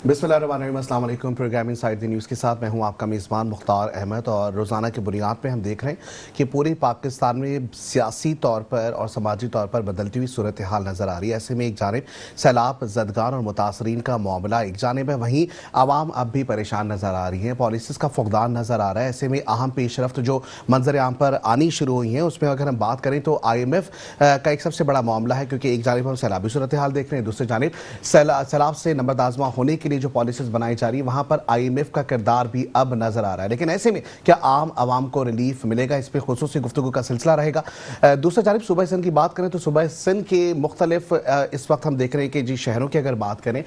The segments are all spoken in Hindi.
बिस्मिल्लाहिर्रहमानिर्रहीम, अस्सलाम वालेकुम। प्रोग्राम इनसाइड द न्यूज़ के साथ मैं हूं आपका मेज़बान मुख्तार अहमद। और रोज़ाना की बुनियाद पे हम देख रहे हैं कि पूरे पाकिस्तान में सियासी तौर पर और समाजी तौर पर बदलती हुई सूरत हाल नज़र आ रही है। ऐसे में एक जानिब सैलाब ज़दगान और मुतासरीन का मामला एक जानिब है, वहीं आवाम अब भी परेशान नज़र आ रही है, पॉलिसीज़ का फुकदान नज़र आ रहा है। ऐसे में अहम पेशरफ्त जो मंजर आम पर आनी शुरू हुई हैं, उसमें अगर हम बात करें तो IMF का एक सबसे बड़ा मामला है, क्योंकि एक जानिब हम सैलाबी सूरत हाल देख रहे हैं, दूसरी जानिब सैलाब से नंबरदाजमा होने के लिए जो पॉलिसीज बनाई जा रही है वहां पर IMF का किरदार भी अब नजर आ रहा है। लेकिन ऐसे में क्या आम आवाम को रिलीफ मिलेगा, इस पर खुसूसी गुफ्तगू का सिलसिला रहेगा। दूसरी जानिब सूबा सिंध की बात करें तो सूबा सिंध के मुख्तलिफ इस वक्त हम देख रहे हैं कि जी शहरों की अगर बात करें,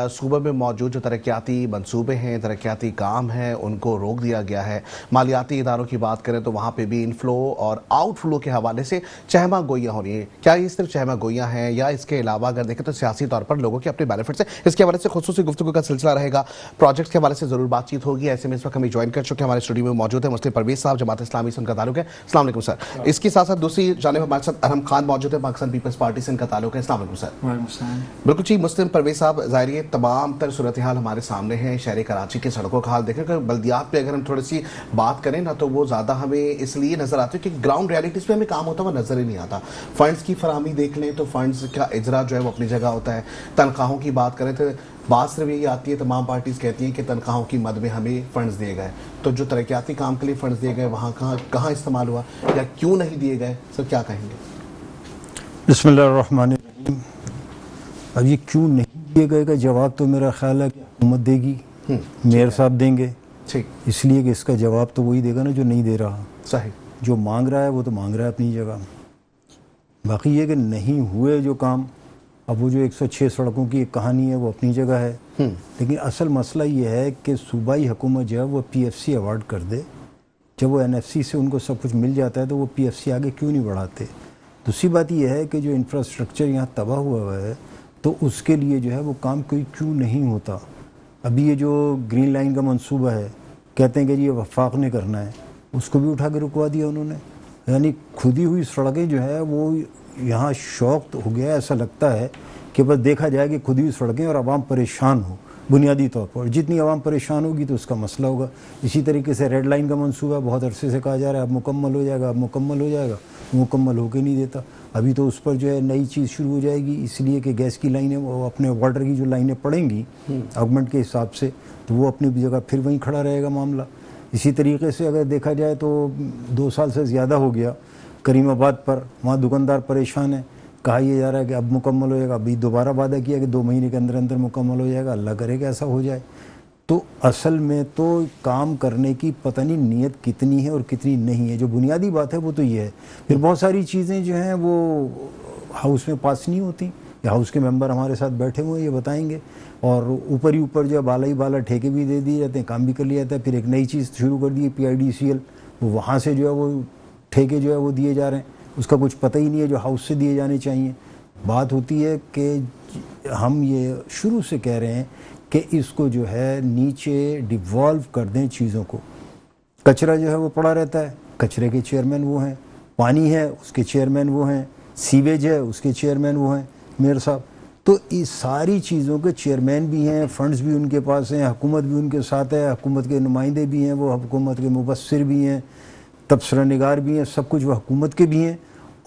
सूबे में मौजूद जो तरक्याती मनसूबे हैं, तरक्याती काम हैं, उनको रोक दिया गया है। मालियाती इदारों की बात करें तो वहाँ पर भी इनफ्लो और आउटफ्लो के हवाले से चहमा गोइयाँ हो रही हैं। क्या ये सिर्फ चहमा गोइयाँ हैं या इसके अलावा अगर देखें तो सियासी तौर पर लोगों के अपने बेनिफिट्स हैं? इसके हवाले से खुसूसी गुफ्तगू का सिलसिला रहेगा। प्रोजेक्ट्स के हवाले से जरूर बातचीत होगी। ऐसे में इस वक्त हमें ज्वाइन कर चुके हैं, हमारे स्टूडियो में मौजूद है मुस्लिम परवेज साहब, जमात इस्लामी से उनका ताल्लुक है। अस्सलाम वालेकुम सर। इसके साथ साथ दूसरी जानिब हमारे साथ अरहम खान मौजूद है, पाकिस्तान पीपल्स पार्टी से इनका ताल्लुक है। अस्सलाम वालेकुम सर। बिल्कुल जी, मुस्लिम परवेज साहब, ज़ाहिर है तमाम तर सूरत हाल हमारे सामने है। शहर कराची के सड़कों का हाल देखें, बल्दियात पे अगर हम थोड़ी सी बात करें ना तो वो ज़्यादा हमें इसलिए नज़र आती है कि ग्राउंड रियलिटीज़ पे हमें काम होता हुआ नज़र ही नहीं आता। फंड्स की फराहमी देख लें तो फंड्स का इजरा जो है वो अपनी जगह होता है। तनख्वाहों की बात करें तो बात सिर्फ यही आती है, तमाम पार्टीज़ कहती हैं कि तनख्वाहों की मद में हमें फ़ंड्स दिए गए, तो जो तरक्याती काम के लिए फ़ंड्स दिए गए वहाँ कहाँ इस्तेमाल हुआ या क्यों नहीं दिए गए? सर क्या कहेंगे? बिस्मिल्लाहिर्रहमानिर्रहीम। अब ये क्यों नहीं दिए गए का जवाब तो मेरा ख्याल है कि हुकूमत देगी, मेयर साहब देंगे। ठीक, इसलिए कि इसका जवाब तो वही देगा ना जो नहीं दे रहा। सही, जो मांग रहा है वो तो मांग रहा है अपनी जगह। बाकी ये कि नहीं हुए जो काम, अब वो जो 106 सड़कों की एक कहानी है वो अपनी जगह है, लेकिन असल मसला ये है कि सूबाई हुकूमत जो है वो PFC अवार्ड कर दे। जब वो NFC से उनको सब कुछ मिल जाता है तो वो PFC आगे क्यों नहीं बढ़ाते। दूसरी बात यह है कि जो इंफ्रास्ट्रक्चर यहाँ तबाह हुआ है तो उसके लिए जो है वो काम कोई क्यों नहीं होता। अभी ये जो ग्रीन लाइन का मंसूबा है, कहते हैं कि ये वफाक ने करना है, उसको भी उठा के रुकवा दिया उन्होंने। यानी खुदी हुई सड़कें जो है वो यहाँ शौक हो गया, ऐसा लगता है कि बस देखा जाए कि खुदी हुई सड़कें और आवाम परेशान हो बुनियादी तौर पर। जितनी आवाम परेशान होगी तो उसका मसला होगा। इसी तरीके से रेड लाइन का मंसूबा बहुत अरसे से कहा जा रहा है अब मुकम्मल हो जाएगा, अब मुकम्मल हो जाएगा, मुकम्मल होके नहीं देता। अभी तो उस पर जो है नई चीज़ शुरू हो जाएगी, इसलिए कि गैस की लाइनें, वो अपने वाटर की जो लाइनें पड़ेंगी गवर्नमेंट के हिसाब से, तो वो अपनी जगह फिर वहीं खड़ा रहेगा मामला। इसी तरीके से अगर देखा जाए तो 2 साल से ज़्यादा हो गया करीमाबाद पर, वहाँ दुकानदार परेशान है। कहा यह जा रहा है कि अब मुकम्मल हो जाएगा, अभी दोबारा वादा किया कि 2 महीने के अंदर अंदर मुकम्मल हो जाएगा। अल्लाह करे कि ऐसा हो जाए। तो असल में तो काम करने की पता नहीं नीयत कितनी है और कितनी नहीं है। जो बुनियादी बात है वो तो ये है। फिर बहुत सारी चीज़ें जो हैं वो हाउस में पास नहीं होती, या हाउस के मेंबर हमारे साथ बैठे हुए ये बताएंगे, और ऊपर ही ऊपर जो है बाला ही बाला ठेके भी दे दिए जाते हैं, काम भी कर लिया जाता है। फिर एक नई चीज़ शुरू कर दी है PIDCL, वो वहाँ से जो है वो ठेके जो है वो दिए जा रहे हैं, उसका कुछ पता ही नहीं है जो हाउस से दिए जाने चाहिए। बात होती है कि हम ये शुरू से कह रहे हैं कि इसको जो है नीचे डिवॉल्व कर दें चीज़ों को। कचरा जो है वो पड़ा रहता है, कचरे के चेयरमैन वो हैं, पानी है उसके चेयरमैन वो हैं, सीवेज है उसके चेयरमैन वो हैं मेयर साहब। तो इस सारी चीज़ों के चेयरमैन भी हैं, फंड्स भी उनके पास हैं, हुकूमत भी उनके साथ है, हुकूमत के नुमाइंदे भी हैं, वो हुकूमत के मुबस्सिर भी हैं, तबसरा निगार भी हैं, सब कुछ वह हुकूमत के भी हैं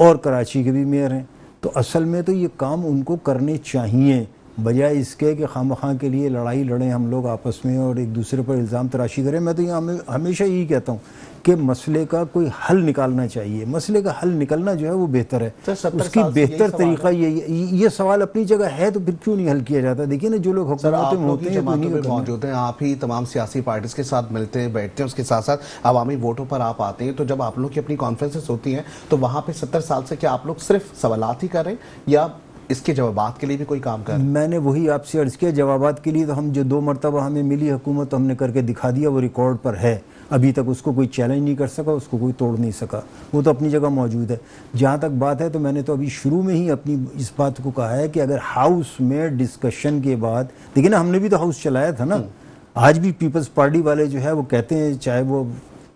और कराची के भी मेयर हैं। तो असल में तो ये काम उनको करने चाहिए, बजाय इसके कि खामखा के लिए लड़ाई लड़ें हम लोग आपस में और एक दूसरे पर इल्ज़ाम तराशी करें। मैं तो ये हमेशा यही कहता हूँ कि मसले का कोई हल निकालना चाहिए। मसले का हल निकलना जो है वो बेहतर है, उसकी बेहतर तरीका ये सवाल अपनी जगह है, तो फिर क्यों नहीं हल किया जाता। देखिए ना, जो लोग हुकूमत में होते हैं मौजूद हैं, आप ही तमाम सियासी पार्टीज के साथ मिलते हैं, बैठते हैं, उसके साथ साथ अवामी वोटों पर आप आते हैं। तो जब आप लोग की अपनी कॉन्फ्रेंसेस होती हैं तो वहाँ पे 70 साल से क्या आप लोग सिर्फ सवालात ही कर रहे हैं या इसके जवाबात के लिए भी कोई काम कर? मैंने वही आपसे अर्ज किया, जवाबात के लिए तो हम जो 2 मरतबा हमें मिली हुकूमत हमने करके दिखा दिया, वो रिकॉर्ड पर है। अभी तक उसको कोई चैलेंज नहीं कर सका, उसको कोई तोड़ नहीं सका, वो तो अपनी जगह मौजूद है। जहाँ तक बात है तो मैंने तो अभी शुरू में ही अपनी इस बात को कहा है कि अगर हाउस में डिस्कशन के बाद, देखिए ना हमने भी तो हाउस चलाया था ना। आज भी पीपल्स पार्टी वाले जो है वो कहते हैं, चाहे वो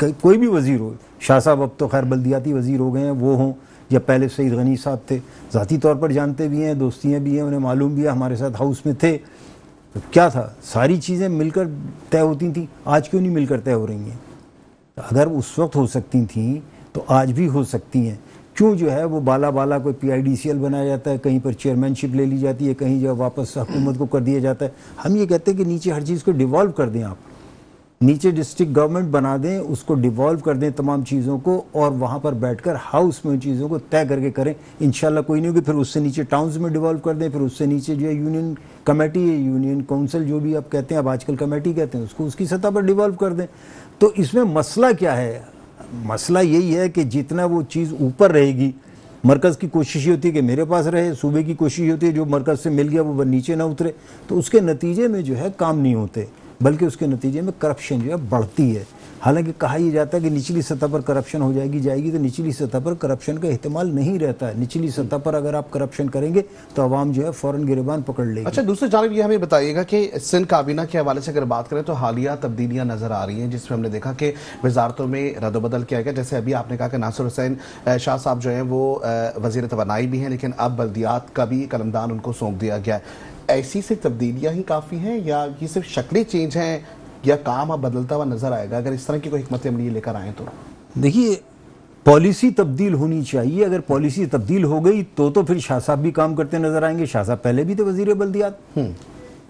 कोई भी वजीर हो, शाह साहब अब तो खैर बल्दियाती वजीर हो गए हैं, वो हों या पहले सईद गनी साहब थे, ज़ाती तौर पर जानते भी हैं, दोस्तियाँ भी हैं, उन्हें मालूम भी है, हमारे साथ हाउस में थे। तो क्या था, सारी चीज़ें मिलकर तय होती थी, आज क्यों नहीं मिलकर तय हो रही हैं? अगर उस वक्त हो सकती थी तो आज भी हो सकती हैं। क्यों जो है वो बाला बाला कोई PIDCL बनाया जाता है, कहीं पर चेयरमैनशिप ले ली जाती है, कहीं जो वापस हुकूमत को कर दिया जाता है। हम ये कहते हैं कि नीचे हर चीज़ को डिवॉल्व कर दें, आप नीचे डिस्ट्रिक्ट गवर्नमेंट बना दें, उसको डिवॉल्व कर दें तमाम चीज़ों को, और वहाँ पर बैठकर हाउस में उन चीज़ों को तय करके करें। इंशाल्लाह कोई नहीं होगी। फिर उससे नीचे टाउन्स में डिवॉल्व कर दें, फिर उससे नीचे जो है यूनियन कमेटी है, यूनियन काउंसिल जो भी आप कहते हैं, अब आजकल कमेटी कहते हैं, उसको उसकी सतह पर डिवॉल्व कर दें। तो इसमें मसला क्या है? मसला यही है कि जितना वो चीज़ ऊपर रहेगी, मरकज़ की कोशिश होती है कि मेरे पास रहे, सूबे की कोशिश होती है जो मरकज़ से मिल गया वो नीचे ना उतरे, तो उसके नतीजे में जो है काम नहीं होते, बल्कि उसके नतीजे में करप्शन जो है बढ़ती है। हालांकि कहा यह जाता है कि निचली सतह पर करप्शन हो जाएगी, तो निचली सतह पर करप्शन का इस्तेमाल नहीं रहता है। निचली सतह पर अगर आप करप्शन करेंगे तो आवाम जो है फ़ौरन गिरबान पकड़ लेगी। अच्छा, दूसरी जानब ये हमें बताइएगा कि सिंध काबीना के हवाले से अगर बात करें तो हालिया तब्दीलियां नजर आ रही हैं, जिसमें हमने देखा कि वजारतों में रद्दबदल किया गया। जैसे अभी आपने कहा कि नासिर हुसैन शाह साहब जो हैं वो वज़ीर तवानाई भी हैं, लेकिन अब बल्दियात का भी कलमदान उनको सौंप दिया गया है। ऐसी से तब्दीलियां ही काफ़ी हैं या ये सिर्फ शक्ली चेंज हैं या काम अब बदलता हुआ नजर आएगा? अगर इस तरह की कोई हिकमत अमली लेकर आए तो देखिए, पॉलिसी तब्दील होनी चाहिए। अगर पॉलिसी तब्दील हो गई तो फिर शाह साहब भी काम करते नजर आएंगे। शाह साहब पहले भी थे वजीर बल्दियात,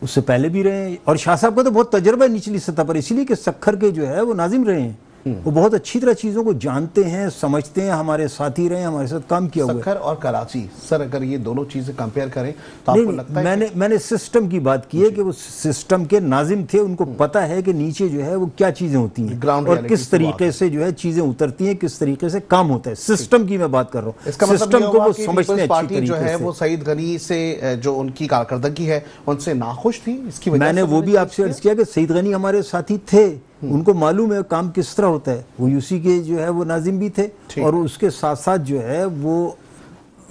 उससे पहले भी रहे हैं, और शाह साहब का तो बहुत तजर्बा है निचली सतह पर, इसलिए कि सखर के जो है वो नाजिम रहे हैं, वो बहुत अच्छी तरह चीज़ों को जानते हैं, समझते हैं, हमारे साथी रहे हैं, हमारे साथ काम किया हुआ है। सखर और कराची, सर अगर ये दोनों चीज़ें कंपेयर करें तो आपको लगता है? मैंने सिस्टम की बात की है कि वो सिस्टम के नाजिम थे, उनको पता है कि नीचे जो है वो क्या चीज़ें होती हैं और किस तरीके से जो है चीज़ें उतरती हैं, किस तरीके से काम होता है। सिस्टम की मैं बात कर रहा हूँ, इसका मतलब सिस्टम को वो समझते हैं। पार्टी जो है वो सईद गनी से जो उनकी कारकर्दगी है उनसे नाखुश थी, इसकी वजह मैंने वो भी आपसे अर्ज किया कि सईद गनी हमारे साथी थे, उनको मालूम है काम किस तरह होता है। वो यूसी के जो है वो नाजिम भी थे, और उसके साथ साथ जो है वो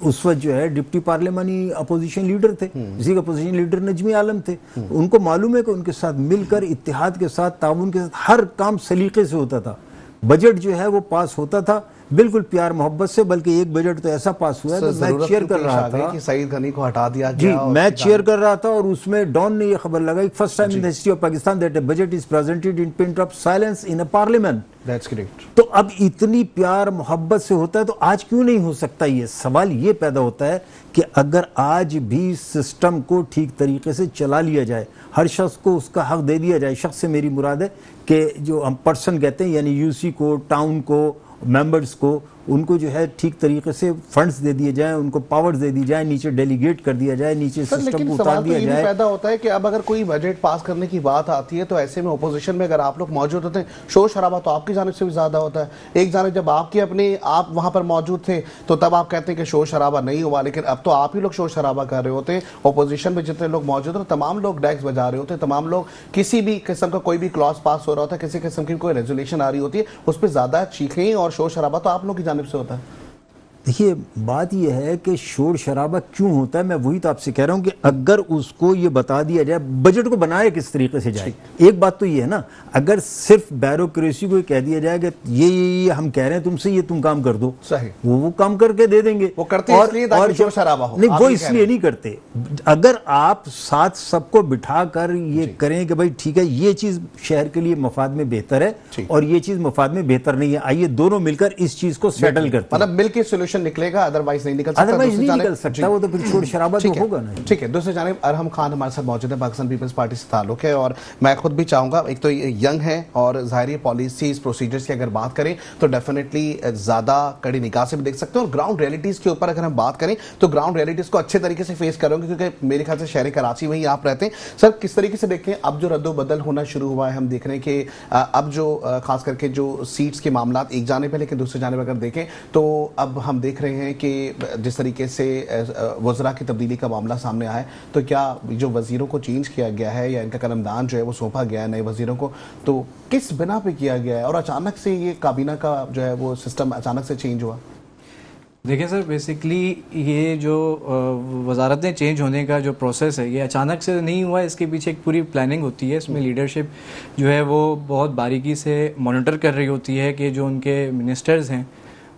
उस वक्त जो है डिप्टी पार्लियामानी अपोजिशन लीडर थे, इसी का अपोजिशन लीडर नजमी आलम थे। उनको मालूम है कि उनके साथ मिलकर, इत्तेहाद के साथ, ताउन के साथ हर काम सलीके से होता था। बजट जो है वो पास होता था बिल्कुल प्यार मोहब्बत से, बल्कि एक बजट तो ऐसा पास हुआ है कि मैं चेयर कर रहा था कि सईद गनी को हटा दिया जी, मैं चेयर कर रहा था, और उसमें डॉन ने ये खबर लगाई, first time in the history of Pakistan that a budget is presented in pin drop silence in a parliament. That's great. तो अब इतनी प्यार मोहब्बत से होता है तो आज क्यों नहीं हो सकता? ये सवाल ये पैदा होता है कि अगर आज भी सिस्टम को ठीक तरीके से चला लिया जाए, हर शख्स को उसका हक दे दिया जाए। शख्स से मेरी मुराद है कि जो हम पर्सन कहते हैं, यानी यूसी को, टाउन को, मेंबर्स को, उनको जो है ठीक तरीके से फंड्स दे दिए जाएं, उनको पावर्स दे दी जाए, नीचे डेलीगेट कर दिया जाए, नीचे सिस्टम को उतार दिया जाए। पैदा होता है कि अब अगर कोई बजट पास करने की बात आती है तो ऐसे में ओपोजिशन में अगर आप लोग मौजूद होते हैं, शोर शराबा तो आपकी जानिब से भी ज्यादा होता है। एक जानिब जब आपकी अपने आप वहां पर मौजूद थे तो तब आप कहते हैं कि शोर शराबा नहीं हुआ, लेकिन अब तो आप ही लोग शोर शराबा कर रहे होते हैं। ओपोजिशन में जितने लोग मौजूद होते तमाम लोग डैक्स बजा रहे होते हैं, तमाम लोग किसी भी किस्म का कोई भी क्लॉज पास हो रहा होता है, किसी किस्म की कोई रेजोल्यूशन आ रही होती है, उस पर ज्यादा चीखें और शोर शराबा तो आप लोग की जानिब से होता है। देखिए, बात यह है कि शोर शराबा क्यों होता है, मैं वही तो आपसे कह रहा हूं कि अगर उसको ये बता दिया जाए, बजट को बनाया किस तरीके से जाए। एक बात तो ये है ना, अगर सिर्फ ब्यूरोक्रेसी को कह दिया जाए कि ये हम कह रहे हैं तुमसे, ये तुम काम कर दो, सही, वो काम करके दे देंगे। वो करते हैं इसलिए ताकि शोर शराबा हो? नहीं, वो इसलिए नहीं करते। अगर आप साथ सबको बिठा कर ये करें कि भाई ठीक है, ये चीज शहर के लिए मफाद में बेहतर है और ये चीज मफाद में बेहतर नहीं है, आइए दोनों मिलकर इस चीज को सेटल करते हैं, मतलब मिलकर सोल्यूशन निकलेगा, अदरवाइज नहीं निकल सकता। अदरवाइज नहीं निकल सकता, वो तो फिर शोर शराबा तो होगा ना। ठीक है, दूसरी जानिब अरहम खान हमारे साथ मौजूद है, पाकिस्तान पीपल्स पार्टी से ताल्लुक है, और मैं खुद भी चाहूंगा, एक तो यंग है और ज़ाहिर पॉलिसीज प्रोसीजर्स की अगर बात करें तो डेफिनेटली ज़्यादा कड़ी निगाह से भी देख सकते हैं, और ग्राउंड रियलिटीज़ के ऊपर अगर हम बात करें तो ग्राउंड रियलिटीज़ को अच्छे तरीके से फेस करोगे, क्योंकि मेरे ख्याल से शहर कराची में ही आप रहते हैं। सर, किस तरीके से देखते हैं अब जो रद्दोबदल होना शुरू हुआ है? हम देख रहे हैं कि अब जो खास करके जो सीट्स के मामला एक जानिब है, लेकिन दूसरी जानिब अगर देखें तो अब हम देख रहे हैं कि जिस तरीके से वज़रा की तब्दीली का मामला सामने आया है, तो क्या जो वज़ीरों को चेंज किया गया है या इनका कलमदान जो है वो सौंपा गया है नए वज़ीरों को, तो किस बिना पे किया गया है और अचानक से ये काबीना का जो है वो सिस्टम अचानक से चेंज हुआ? देखिए सर, बेसिकली ये जो वजारतें चेंज होने का जो प्रोसेस है, ये अचानक से नहीं हुआ, इसके पीछे एक पूरी प्लानिंग होती है। इसमें लीडरशिप जो है वो बहुत बारीकी से मॉनिटर कर रही होती है कि जो उनके मिनिस्टर्स हैं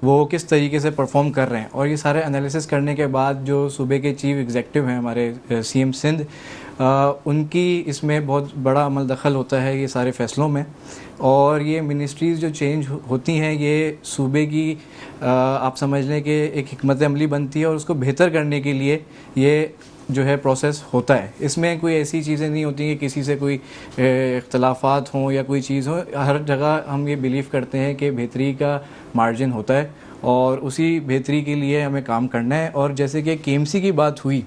वो किस तरीके से परफॉर्म कर रहे हैं, और ये सारे एनालिसिस करने के बाद जो सूबे के चीफ एग्जीक्यूटिव हैं हमारे सीएम सिंध, उनकी इसमें बहुत बड़ा अमल दखल होता है ये सारे फैसलों में। और ये मिनिस्ट्रीज़ जो चेंज होती हैं ये सूबे की आप समझ लें कि एक हिकमत अमली बनती है और उसको बेहतर करने के लिए ये जो है प्रोसेस होता है। इसमें कोई ऐसी चीज़ें नहीं होती कि किसी से कोई इख्तलाफात हों या कोई चीज़ हो। हर जगह हम ये बिलीव करते हैं कि बेहतरी का मार्जिन होता है और उसी बेहतरी के लिए हमें काम करना है। और जैसे कि केएमसी की बात हुई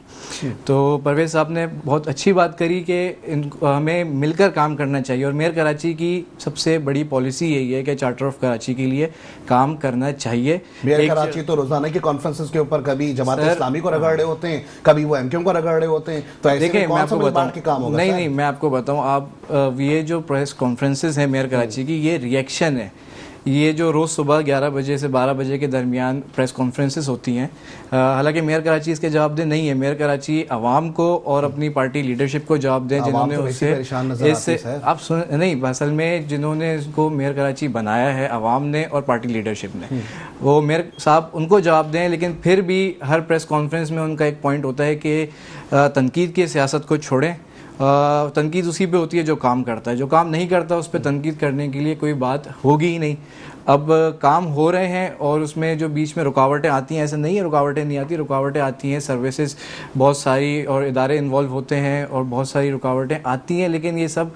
तो परवेज़ साहब ने बहुत अच्छी बात करी कि हमें मिलकर काम करना चाहिए। और मेयर कराची की सबसे बड़ी पॉलिसी यही है कि चार्टर ऑफ कराची के लिए काम करना चाहिए। मेयर कराची तो रोजाना के कॉन्फ्रेंसेस के ऊपर कभी जमात इस्लामी को रगड़ रहे होते हैं, कभी वो एमक्यूएम को रगड़ रहे होते हैं, तो ऐसे में कौन सा मिलबांट के काम होगा? नहीं, मैं आपको बताऊं, आप ये जो प्रेस कॉन्फ्रेंसेस हैं मेयर कराची की, ये रिएक्शन है। ये जो रोज़ सुबह 11 बजे से 12 बजे के दरमियान प्रेस कॉन्फ्रेंसेस होती हैं, हालांकि मेयर कराची इसके जवाबदेह नहीं है। मेयर कराची आवाम को और अपनी पार्टी लीडरशिप को जवाब दें जिन्होंने उससे आप सुन नहीं, असल में जिन्होंने इसको मेयर कराची बनाया है आवाम ने और पार्टी लीडरशिप ने, वो मेयर साहब उनको जवाब दें। लेकिन फिर भी हर प्रेस कॉन्फ्रेंस में उनका एक पॉइंट होता है कि तनकीद की सियासत को छोड़ें। तनकीद उसी पे होती है जो काम करता है, जो काम नहीं करता उस पर तनकीद करने के लिए कोई बात होगी ही नहीं। अब काम हो रहे हैं और उसमें जो बीच में रुकावटें आती हैं, ऐसा नहीं है रुकावटें नहीं आती, रुकावटें आती हैं, सर्विसेज बहुत सारी और इदारे इन्वॉल्व होते हैं और बहुत सारी रुकावटें आती हैं। लेकिन ये सब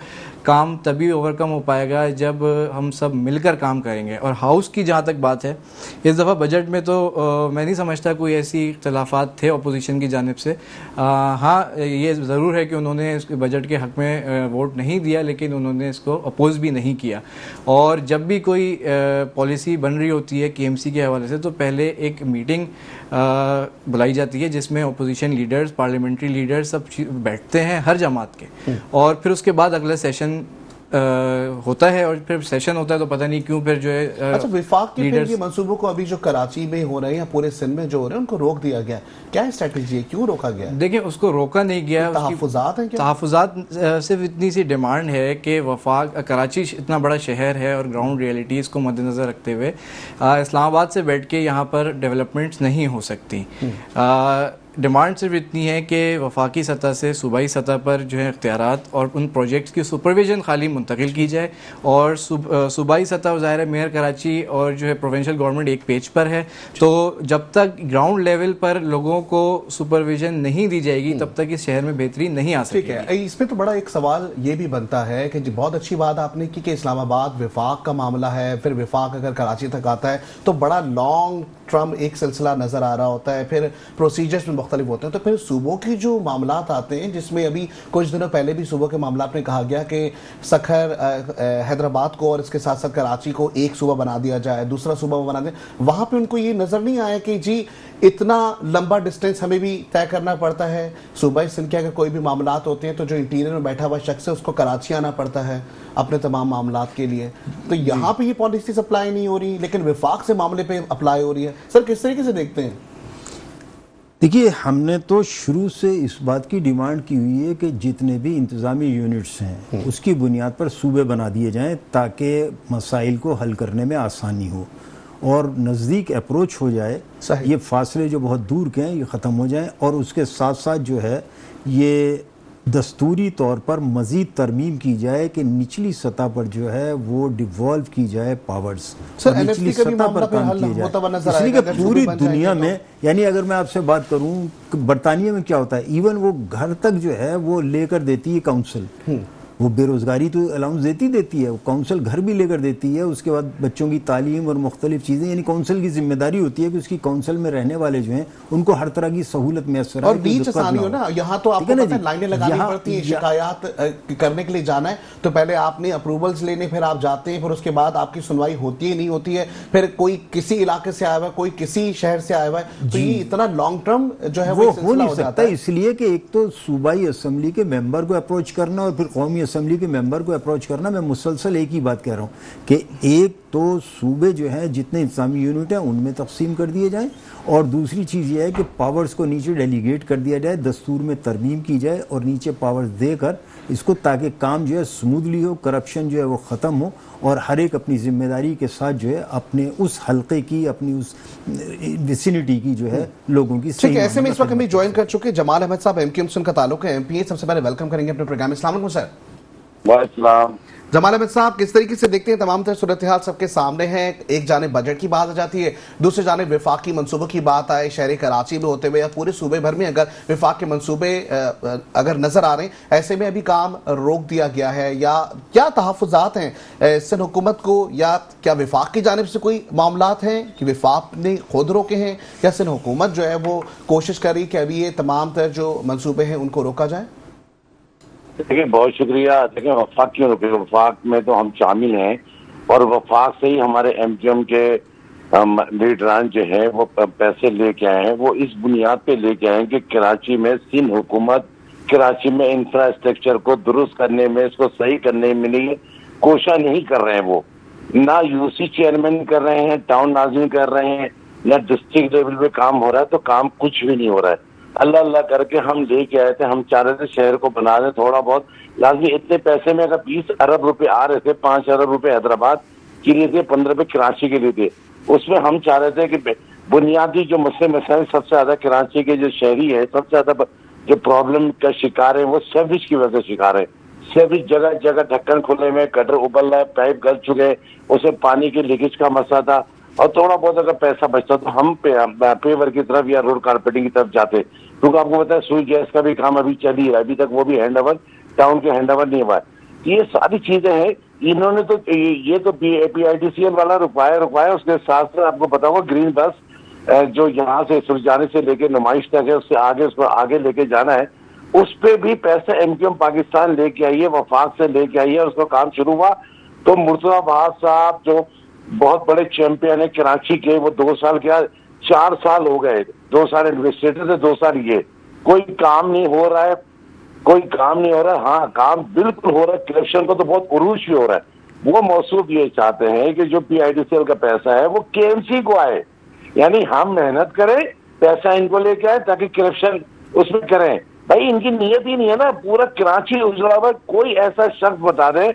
काम तभी ओवरकम हो पाएगा जब हम सब मिलकर काम करेंगे। और हाउस की जहाँ तक बात है, इस दफ़ा बजट में तो मैं नहीं समझता कोई ऐसी इख्तलाफात थे अपोजिशन की जानिब से। हाँ, ये ज़रूर है कि उन्होंने इस बजट के हक़ में वोट नहीं दिया, लेकिन उन्होंने इसको अपोज़ भी नहीं किया। और जब भी कोई पॉलिसी बन रही होती है केएमसी के हवाले से, तो पहले एक मीटिंग बुलाई जाती है जिसमें अपोजिशन लीडर्स, पार्लियामेंट्री लीडर्स सब बैठते हैं हर जमात के, और फिर उसके बाद अगला सेशन होता है। और फिर सेशन होता है तो पता नहीं क्यों फिर जो है अच्छा, विफाक के फिर ये मंसूबों को अभी जो कराची में हो रहे हैं या पूरे सिंध में जो हो रहे हैं उनको रोक दिया गया, क्या स्ट्रेटजी है, क्यों रोका गया? देखिए, उसको रोका नहीं गया। तहफ़्फ़ुज़ात हैं क्या? तहफ़्फ़ुज़ात सिर्फ इतनी सी डिमांड है कि वफाक कराची इतना बड़ा शहर है और ग्राउंड रियलिटीज़ को मद्देनज़र रखते हुए इस्लामाबाद से बैठ के यहाँ पर डेवलपमेंट्स नहीं हो सकती। डिमांड सिर्फ इतनी है कि वफाकी सतह से सूबाई सतह पर जो है इख्तियारात और उन प्रोजेक्ट्स की सुपरविजन खाली मुंतकिल की जाए। और सूबाई सतह ज़ाहिर है मेयर कराची और जो है प्रोविंशियल गवर्नमेंट एक पेज पर है, तो जब तक ग्राउंड लेवल पर लोगों को सुपरविजन नहीं दी जाएगी तब तक इस शहर में बेहतरी नहीं आ सकती। ठीक है, इसमें तो बड़ा एक सवाल ये भी बनता है कि बहुत अच्छी बात आपने की कि इस्लामाबाद विफाक का मामला है, फिर विफाक अगर कराची तक आता है तो बड़ा लॉन्ग टर्म एक सिलसिला नज़र आ रहा होता है, फिर प्रोसीजर्स में मुख्तलिफ होते हैं। तो फिर सूबों की जो मामला आते हैं, जिसमें अभी कुछ दिनों पहले भी सूबों के मामला में कहा गया कि सखर हैदराबाद को और इसके साथ साथ कराची को एक सूबा बना दिया जाए, दूसरा सूबा बना दिया, वहाँ पे उनको ये नज़र नहीं आया कि जी इतना लंबा डिस्टेंस हमें भी तय करना पड़ता है। सूबाई सिंध के अगर कोई भी मामला होते हैं तो जो इंटीरियर में बैठा हुआ शख्स है उसको कराची आना पड़ता है अपने तमाम मामलात के लिए। तो यहाँ पे ये पॉलिसीज अप्लाई नहीं हो रही, लेकिन विफाक से मामले पे अप्लाई हो रही है। सर, किस तरीके से देखते हैं? देखिए, हमने तो शुरू से इस बात की डिमांड की हुई है कि जितने भी इंतज़ामी यूनिट्स हैं उसकी बुनियाद पर सूबे बना दिए जाएं ताकि मसाइल को हल करने में आसानी हो और नज़दीक अप्रोच हो जाए, ये फासले जो बहुत दूर के हैं ये ख़त्म हो जाएं। और उसके साथ साथ जो है ये दस्तूरी तौर पर मज़ीद तरमीम की जाए कि निचली सतह पर जो है वो डिवॉल्व की जाए पावर्स, निचली सतह पर काम किया जाए। इसलिए कि पूरी दुनिया में, यानी अगर मैं आपसे बात करूं, बरतानिया में क्या होता है, इवन वो घर तक जो है वो लेकर देती है काउंसिल। वो बेरोज़गारी तो अलाउंस देती है, वो काउंसिल घर भी लेकर देती है। उसके बाद बच्चों की तालीम और मुख्तलिफ चीज़ें, यानी काउंसिल की जिम्मेदारी होती है कि उसकी काउंसिल में रहने वाले जो हैं उनको हर तरह की सहूलत मैसर और बीच आसानी हो ना। यहाँ तो आपको पता है लाइनें लगानी पड़ती है, शिकायत करने के लिए जाना है तो पहले आपने अप्रूवल्स लेने, फिर आप जाते हैं, फिर उसके बाद आपकी सुनवाई होती है नहीं होती है, फिर कोई किसी इलाके से आया हुआ है, कोई किसी शहर से आया हुआ है, तो ये इतना लॉन्ग टर्म जो है वो हो नहीं सकता। इसलिए कि एक तो सूबाई असम्बली के मेंबर को अप्रोच करना और फिर कौमी असम्बली के मेंबर को अप्रोच करना। मैं मुसलसल एक ही बात कह रहा हूँ कि एक तो सूबे जो है जितने इंतजामी यूनिट हैं उनमें तकसीम कर दिए जाएं, और दूसरी चीज़ ये है कि पावर्स को नीचे डेलीगेट कर दिया जाए, दस्तूर में तरमीम की जाए और नीचे पावर्स देकर इसको, ताकि काम जो है स्मूथली हो, करप्शन जो है वो ख़त्म हो और हर एक अपनी जिम्मेदारी के साथ जो है अपने उस हल्के की, अपनी उस विसिनिटी की जो है लोगों की ठीक है। ऐसे में इस वक्त हमें ज्वाइन कर चुके जमाल अहमद साहब, एमक्यूएम से उनका ताल्लुक है, एमपी है। सबसे पहले वेलकम करेंगे अपने प्रोग्राम में। अस्सलाम वालेकुम सर। वालेकुम। जमाल अहमद साहब, किस तरीके से देखते हैं तमाम तरह सूरत हाल सबके सामने है? एक जाने बजट की बात आ जाती है, दूसरे जाने विफाक की मंसूबों की बात आए, शहर कराची में होते हुए या पूरे सूबे भर में अगर विफाक के मंसूबे अगर नजर आ रहे हैं, ऐसे में अभी काम रोक दिया गया है, या क्या तहफ़्फ़ुज़ात हैं सिंध हुकूमत को, या क्या विफाक की जानिब से कोई मामलात हैं कि विफाक ने खुद रोके हैं, या सिंध हुकूमत जो है वो कोशिश करी कि अभी ये तमाम तरह जो मंसूबे हैं उनको रोका जाए? देखिए, बहुत शुक्रिया। देखिए, वफाक क्यों रुके? वफाक में तो हम शामिल हैं और वफाक से ही हमारे एमक्यूएम के लीडरान जो है वो पैसे लेके आए हैं। वो इस बुनियाद पे लेके आए हैं कि कराची में सिंध हुकूमत कराची में इंफ्रास्ट्रक्चर को दुरुस्त करने में, इसको सही करने में नहीं कोशिश नहीं कर रहे हैं। वो ना यूसी चेयरमैन कर रहे हैं, टाउन नाज़िम कर रहे हैं, ना डिस्ट्रिक्ट लेवल पे काम हो रहा है, तो काम कुछ भी नहीं हो रहा है। अल्लाह अल्लाह करके हम लेके आए थे, हम चाह रहे थे शहर को बना दें थोड़ा बहुत। लाजमी इतने पैसे में अगर 20 अरब रुपए आ रहे थे, 5 अरब रुपए हैदराबाद के लिए थे, 15 रुपए कराची के लिए थे, उसमें हम चाह रहे थे कि बुनियादी जो मसले मसाइल सबसे ज्यादा कराची के जो शहरी है सबसे ज्यादा जो प्रॉब्लम का शिकार है वो सेवरेज की वजह से शिकार है। सेवरेज जगह जगह ढक्कन खुले में, गटर उबल रहा है, पाइप गल चुके, उसे पानी की लीकेज का मसला था। और थोड़ा बहुत अगर पैसा बचता तो हम पेवर की तरफ या रोड कारपेटिंग की तरफ जाते, क्योंकि आपको पता है सुई गैस का भी काम अभी चल ही रहा है, अभी तक वो भी हैंड ओवर टाउन के हैंड ओवर नहीं हुआ है। ये सारी चीजें हैं। इन्होंने तो ये तो PIDCL वाला रुकवाया, उसके साथ साथ आपको पता होगा ग्रीन बस जो यहाँ से सुरजाने से लेके नुमाइश तक है, उससे आगे उसको आगे लेके जाना है, उस पे भी पैसे एमक्यूएम पाकिस्तान लेके आई है, वफाक से लेके आई है, उसका काम शुरू हुआ। तो मुर्तजा बहार साहब जो बहुत बड़े चैंपियन है कराची के, वो 2 साल क्या 4 साल हो गए, 2 साल एडमिनिस्ट्रेटर से, 2 साल ये, कोई काम नहीं हो रहा है, कोई काम नहीं हो रहा है। हाँ, काम बिल्कुल हो रहा है, करप्शन को तो बहुत उरूज भी हो रहा है। वो मौसूफ ये चाहते हैं कि जो PIDCL का पैसा है वो KMC को आए, यानी हम मेहनत करें, पैसा इनको लेके आए ताकि करप्शन उसमें करें। भाई इनकी नीयत ही नहीं है ना, पूरा कराची उजड़ा हुआ। कोई ऐसा शख्स बता दे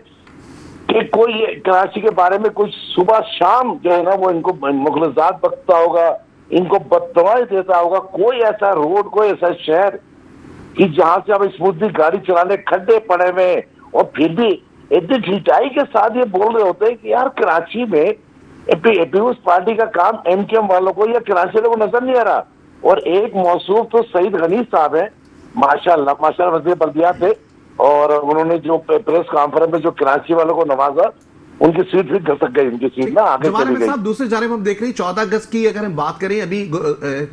कि कोई कराची के बारे में कुछ सुबह शाम जो है ना वो इनको मुगलजात बकता होगा, इनको बददुआएं देता होगा। कोई ऐसा रोड, कोई ऐसा शहर कि जहां से अब स्मूथली गाड़ी चलाने खड्डे पड़े हुए, और फिर भी इतनी ढिठाई के साथ ये बोल रहे होते हैं कि यार कराची में पीपुल्स पार्टी का काम एमक्यूएम वालों को या कराची वालों को नजर नहीं आ रहा। और एक मौसूफ तो सईद गनी साहब है, माशाल्लाह वज़ीर बल्दियात थे, और उन्होंने जो प्रेस कॉन्फ्रेंस में जो कराची वालों को नवाजा, उनकी सीट भी घसक गई, उनकी सीट ना आगे चली गई। साहब, दूसरे जानिब हम देख रहे हैं 14 अगस्त की अगर हम बात करें, अभी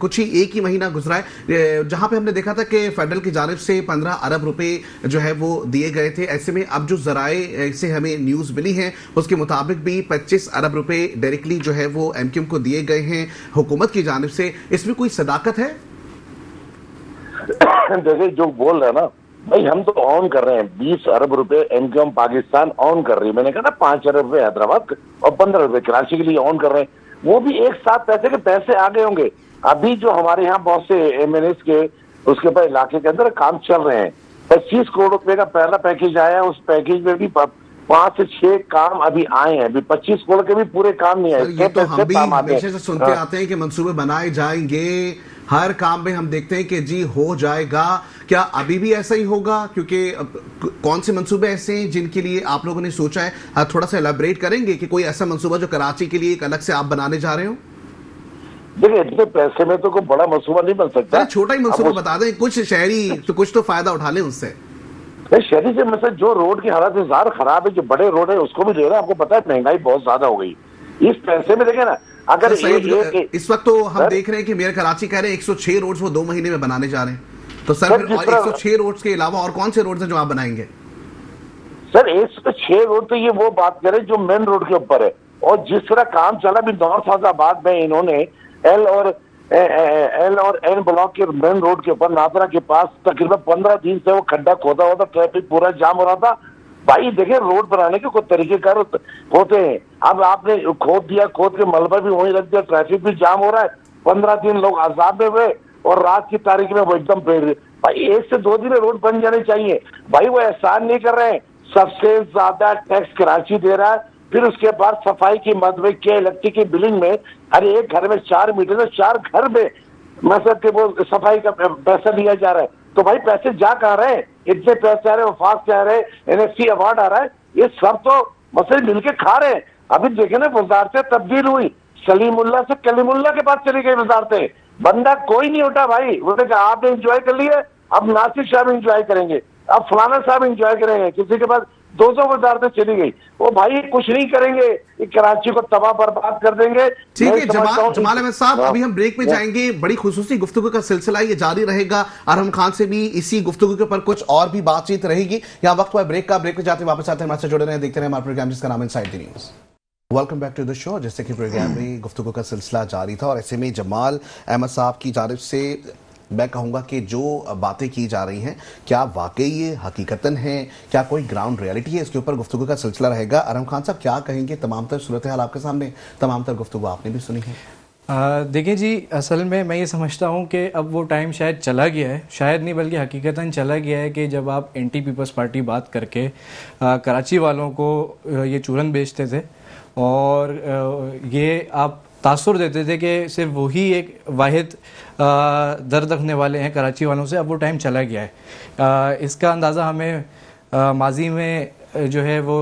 कुछ ही एक ही महीना गुजरा है जहां पे हमने देखा था कि फेडरल की जानिब से 15 अरब रुपए जो है वो दिए गए थे। ऐसे में अब जो जराए से हमें न्यूज मिली है उसके मुताबिक भी 25 अरब रुपए डायरेक्टली जो है वो एमक्यूएम को दिए गए हैं हुकूमत की जानिब से। इसमें कोई सदाकत है? देखिए, जो बोल रहे हैं ना भाई, हम तो ऑन कर रहे हैं 20 अरब रुपए एमक्यूएम पाकिस्तान ऑन कर रही है। मैंने कहा ना 5 अरब रुपए हैदराबाद और 15 रुपए कराची के लिए ऑन कर रहे हैं। वो भी एक साथ पैसे के पैसे आ गए होंगे। अभी जो हमारे यहाँ बहुत से MNAs के उसके ऊपर इलाके के अंदर काम चल रहे हैं, 25 करोड़ रुपए का पहला पैकेज आया है। उस पैकेज में भी 5 से 6 काम अभी आए हैं, अभी 25 करोड़ के भी पूरे काम नहीं आए। ये तो हम भी हमेशा से सुनते आते हैं कि मंसूबे बनाए जाएंगे, हर काम में हम देखते हैं कि जी हो जाएगा। क्या अभी भी ऐसा ही होगा? क्योंकि कौन से मंसूबे ऐसे हैं जिनके लिए आप लोगों ने सोचा है? थोड़ा सा एलाबरेट करेंगे कि कोई ऐसा मंसूबा जो कराची के लिए एक अलग से आप बनाने जा रहे हो? देखिए, इतने पैसे में तो कोई बड़ा मंसूबा नहीं बन सकता। छोटा ही मंसूबा बता दें, कुछ शहरी तो कुछ तो फायदा उठा लें उससे। शहरी से मतलब जो रोड की हालत ज्यादा खराब है, जो बड़े रोड है उसको भी दे रहा है। आपको पता है महंगाई बहुत ज्यादा हो गई इस पैसे में। देखे ना, अगर इस वक्त तो हम देख रहे हैं कि मेयर कराची कह रहे हैं 106 रोड्स वो 2 महीने में बनाने जा रहे हैं। तो सर, फिर 106 रोड्स के अलावा और कौन से रोड्स हैं जो आप बनाएंगे? सर 106 रोड तो ये वो बात करें जो मेन रोड के ऊपर है। और जिस तरह काम चला भी नॉर्थ फैजाबाद में, इन्होंने एल और एन ब्लॉक के मेन रोड के ऊपर नादरा के पास तकरीबन 15 दिन से वो खड्डा खोदा हुआ था, ट्रैफिक पूरा जाम हो रहा था। भाई देखिए, रोड बनाने के कोई तरीकेकार होते हैं। अब आपने खोद दिया, खोद के मलबा भी वहीं रख दिया, ट्रैफिक भी जाम हो रहा है, 15 दिन लोग आजाद में हुए, और रात की तारीख में वो एकदम भाई 1 से 2 दिन में रोड बन जाने चाहिए। भाई वो एहसान नहीं कर रहे हैं, सबसे ज्यादा टैक्स कराची दे रहा है, फिर उसके बाद सफाई की मद में क्या इलेक्ट्रिक की बिलिंग में, अरे एक घर में 4 मीटर, तो 4 घर में मतलब कि वो सफाई का पैसा दिया जा रहा है। तो भाई पैसे जा कहाँ रहे हैं? इतने पैसे आ रहे हैं, वफाक से आ रहे हैं, NFC अवार्ड आ रहा है, ये सब तो मसले मिलके खा रहे हैं। अभी देखे ना, वजारतें तब्दील हुई, सलीमुल्लाह से कलीमुल्लाह के पास चली गई वजारतें, बंदा कोई नहीं उठा भाई। वो कहा आपने एंजॉय कर लिया, अब नासिर साहब एंजॉय करेंगे, अब फलाना साहब एंजॉय करेंगे, किसी के पास 200 वजारतें चली गई। वो भाई कुछ नहीं करेंगे, कराची को तबाह बर्बाद कर देंगे। ठीक है जमाल अहमद साहब, अभी हम ब्रेक में जाएंगे, बड़ी खुसूसी गुफ्तगू का सिलसिला ये जारी रहेगा। अरहम खान से भी इसी गुफ्तगू के ऊपर कुछ और भी बातचीत रहेगी। यहाँ वक्त हुआ ब्रेक का, ब्रेक में जाते वापस आते हैं, हमारे से जुड़े रहे, देखते रहे हमारे प्रोग्राम जिसका नाम inside the news. Welcome back to the show. जैसे कि प्रोग्राम में गुफ्तगू का सिलसिला जारी था और ऐसे में जमाल अहमद साहब की जानिब से मैं कहूँगा कि जो बातें की जा रही हैं, क्या वाकई ये हकीकतन है, क्या कोई ग्राउंड रियलिटी है, इसके ऊपर गुफ्तगू का सिलसिला रहेगा। अरहम खान साहब क्या कहेंगे? तमाम तर सूरत हाल आपके सामने, तमाम तर गुफ्तगू आपने भी सुनी है। देखिए जी, असल में मैं ये समझता हूँ कि अब वो टाइम शायद चला गया है, शायद नहीं बल्कि हकीकतन चला गया है कि जब आप एंटी पीपल्स पार्टी बात करके कराची वालों को ये चूरन बेचते थे और ये आप तासुर देते थे कि सिर्फ वही एक वाहिद दर्द रखने वाले हैं कराची वालों से। अब वो टाइम चला गया है। इसका अंदाज़ा हमें माजी में जो है वो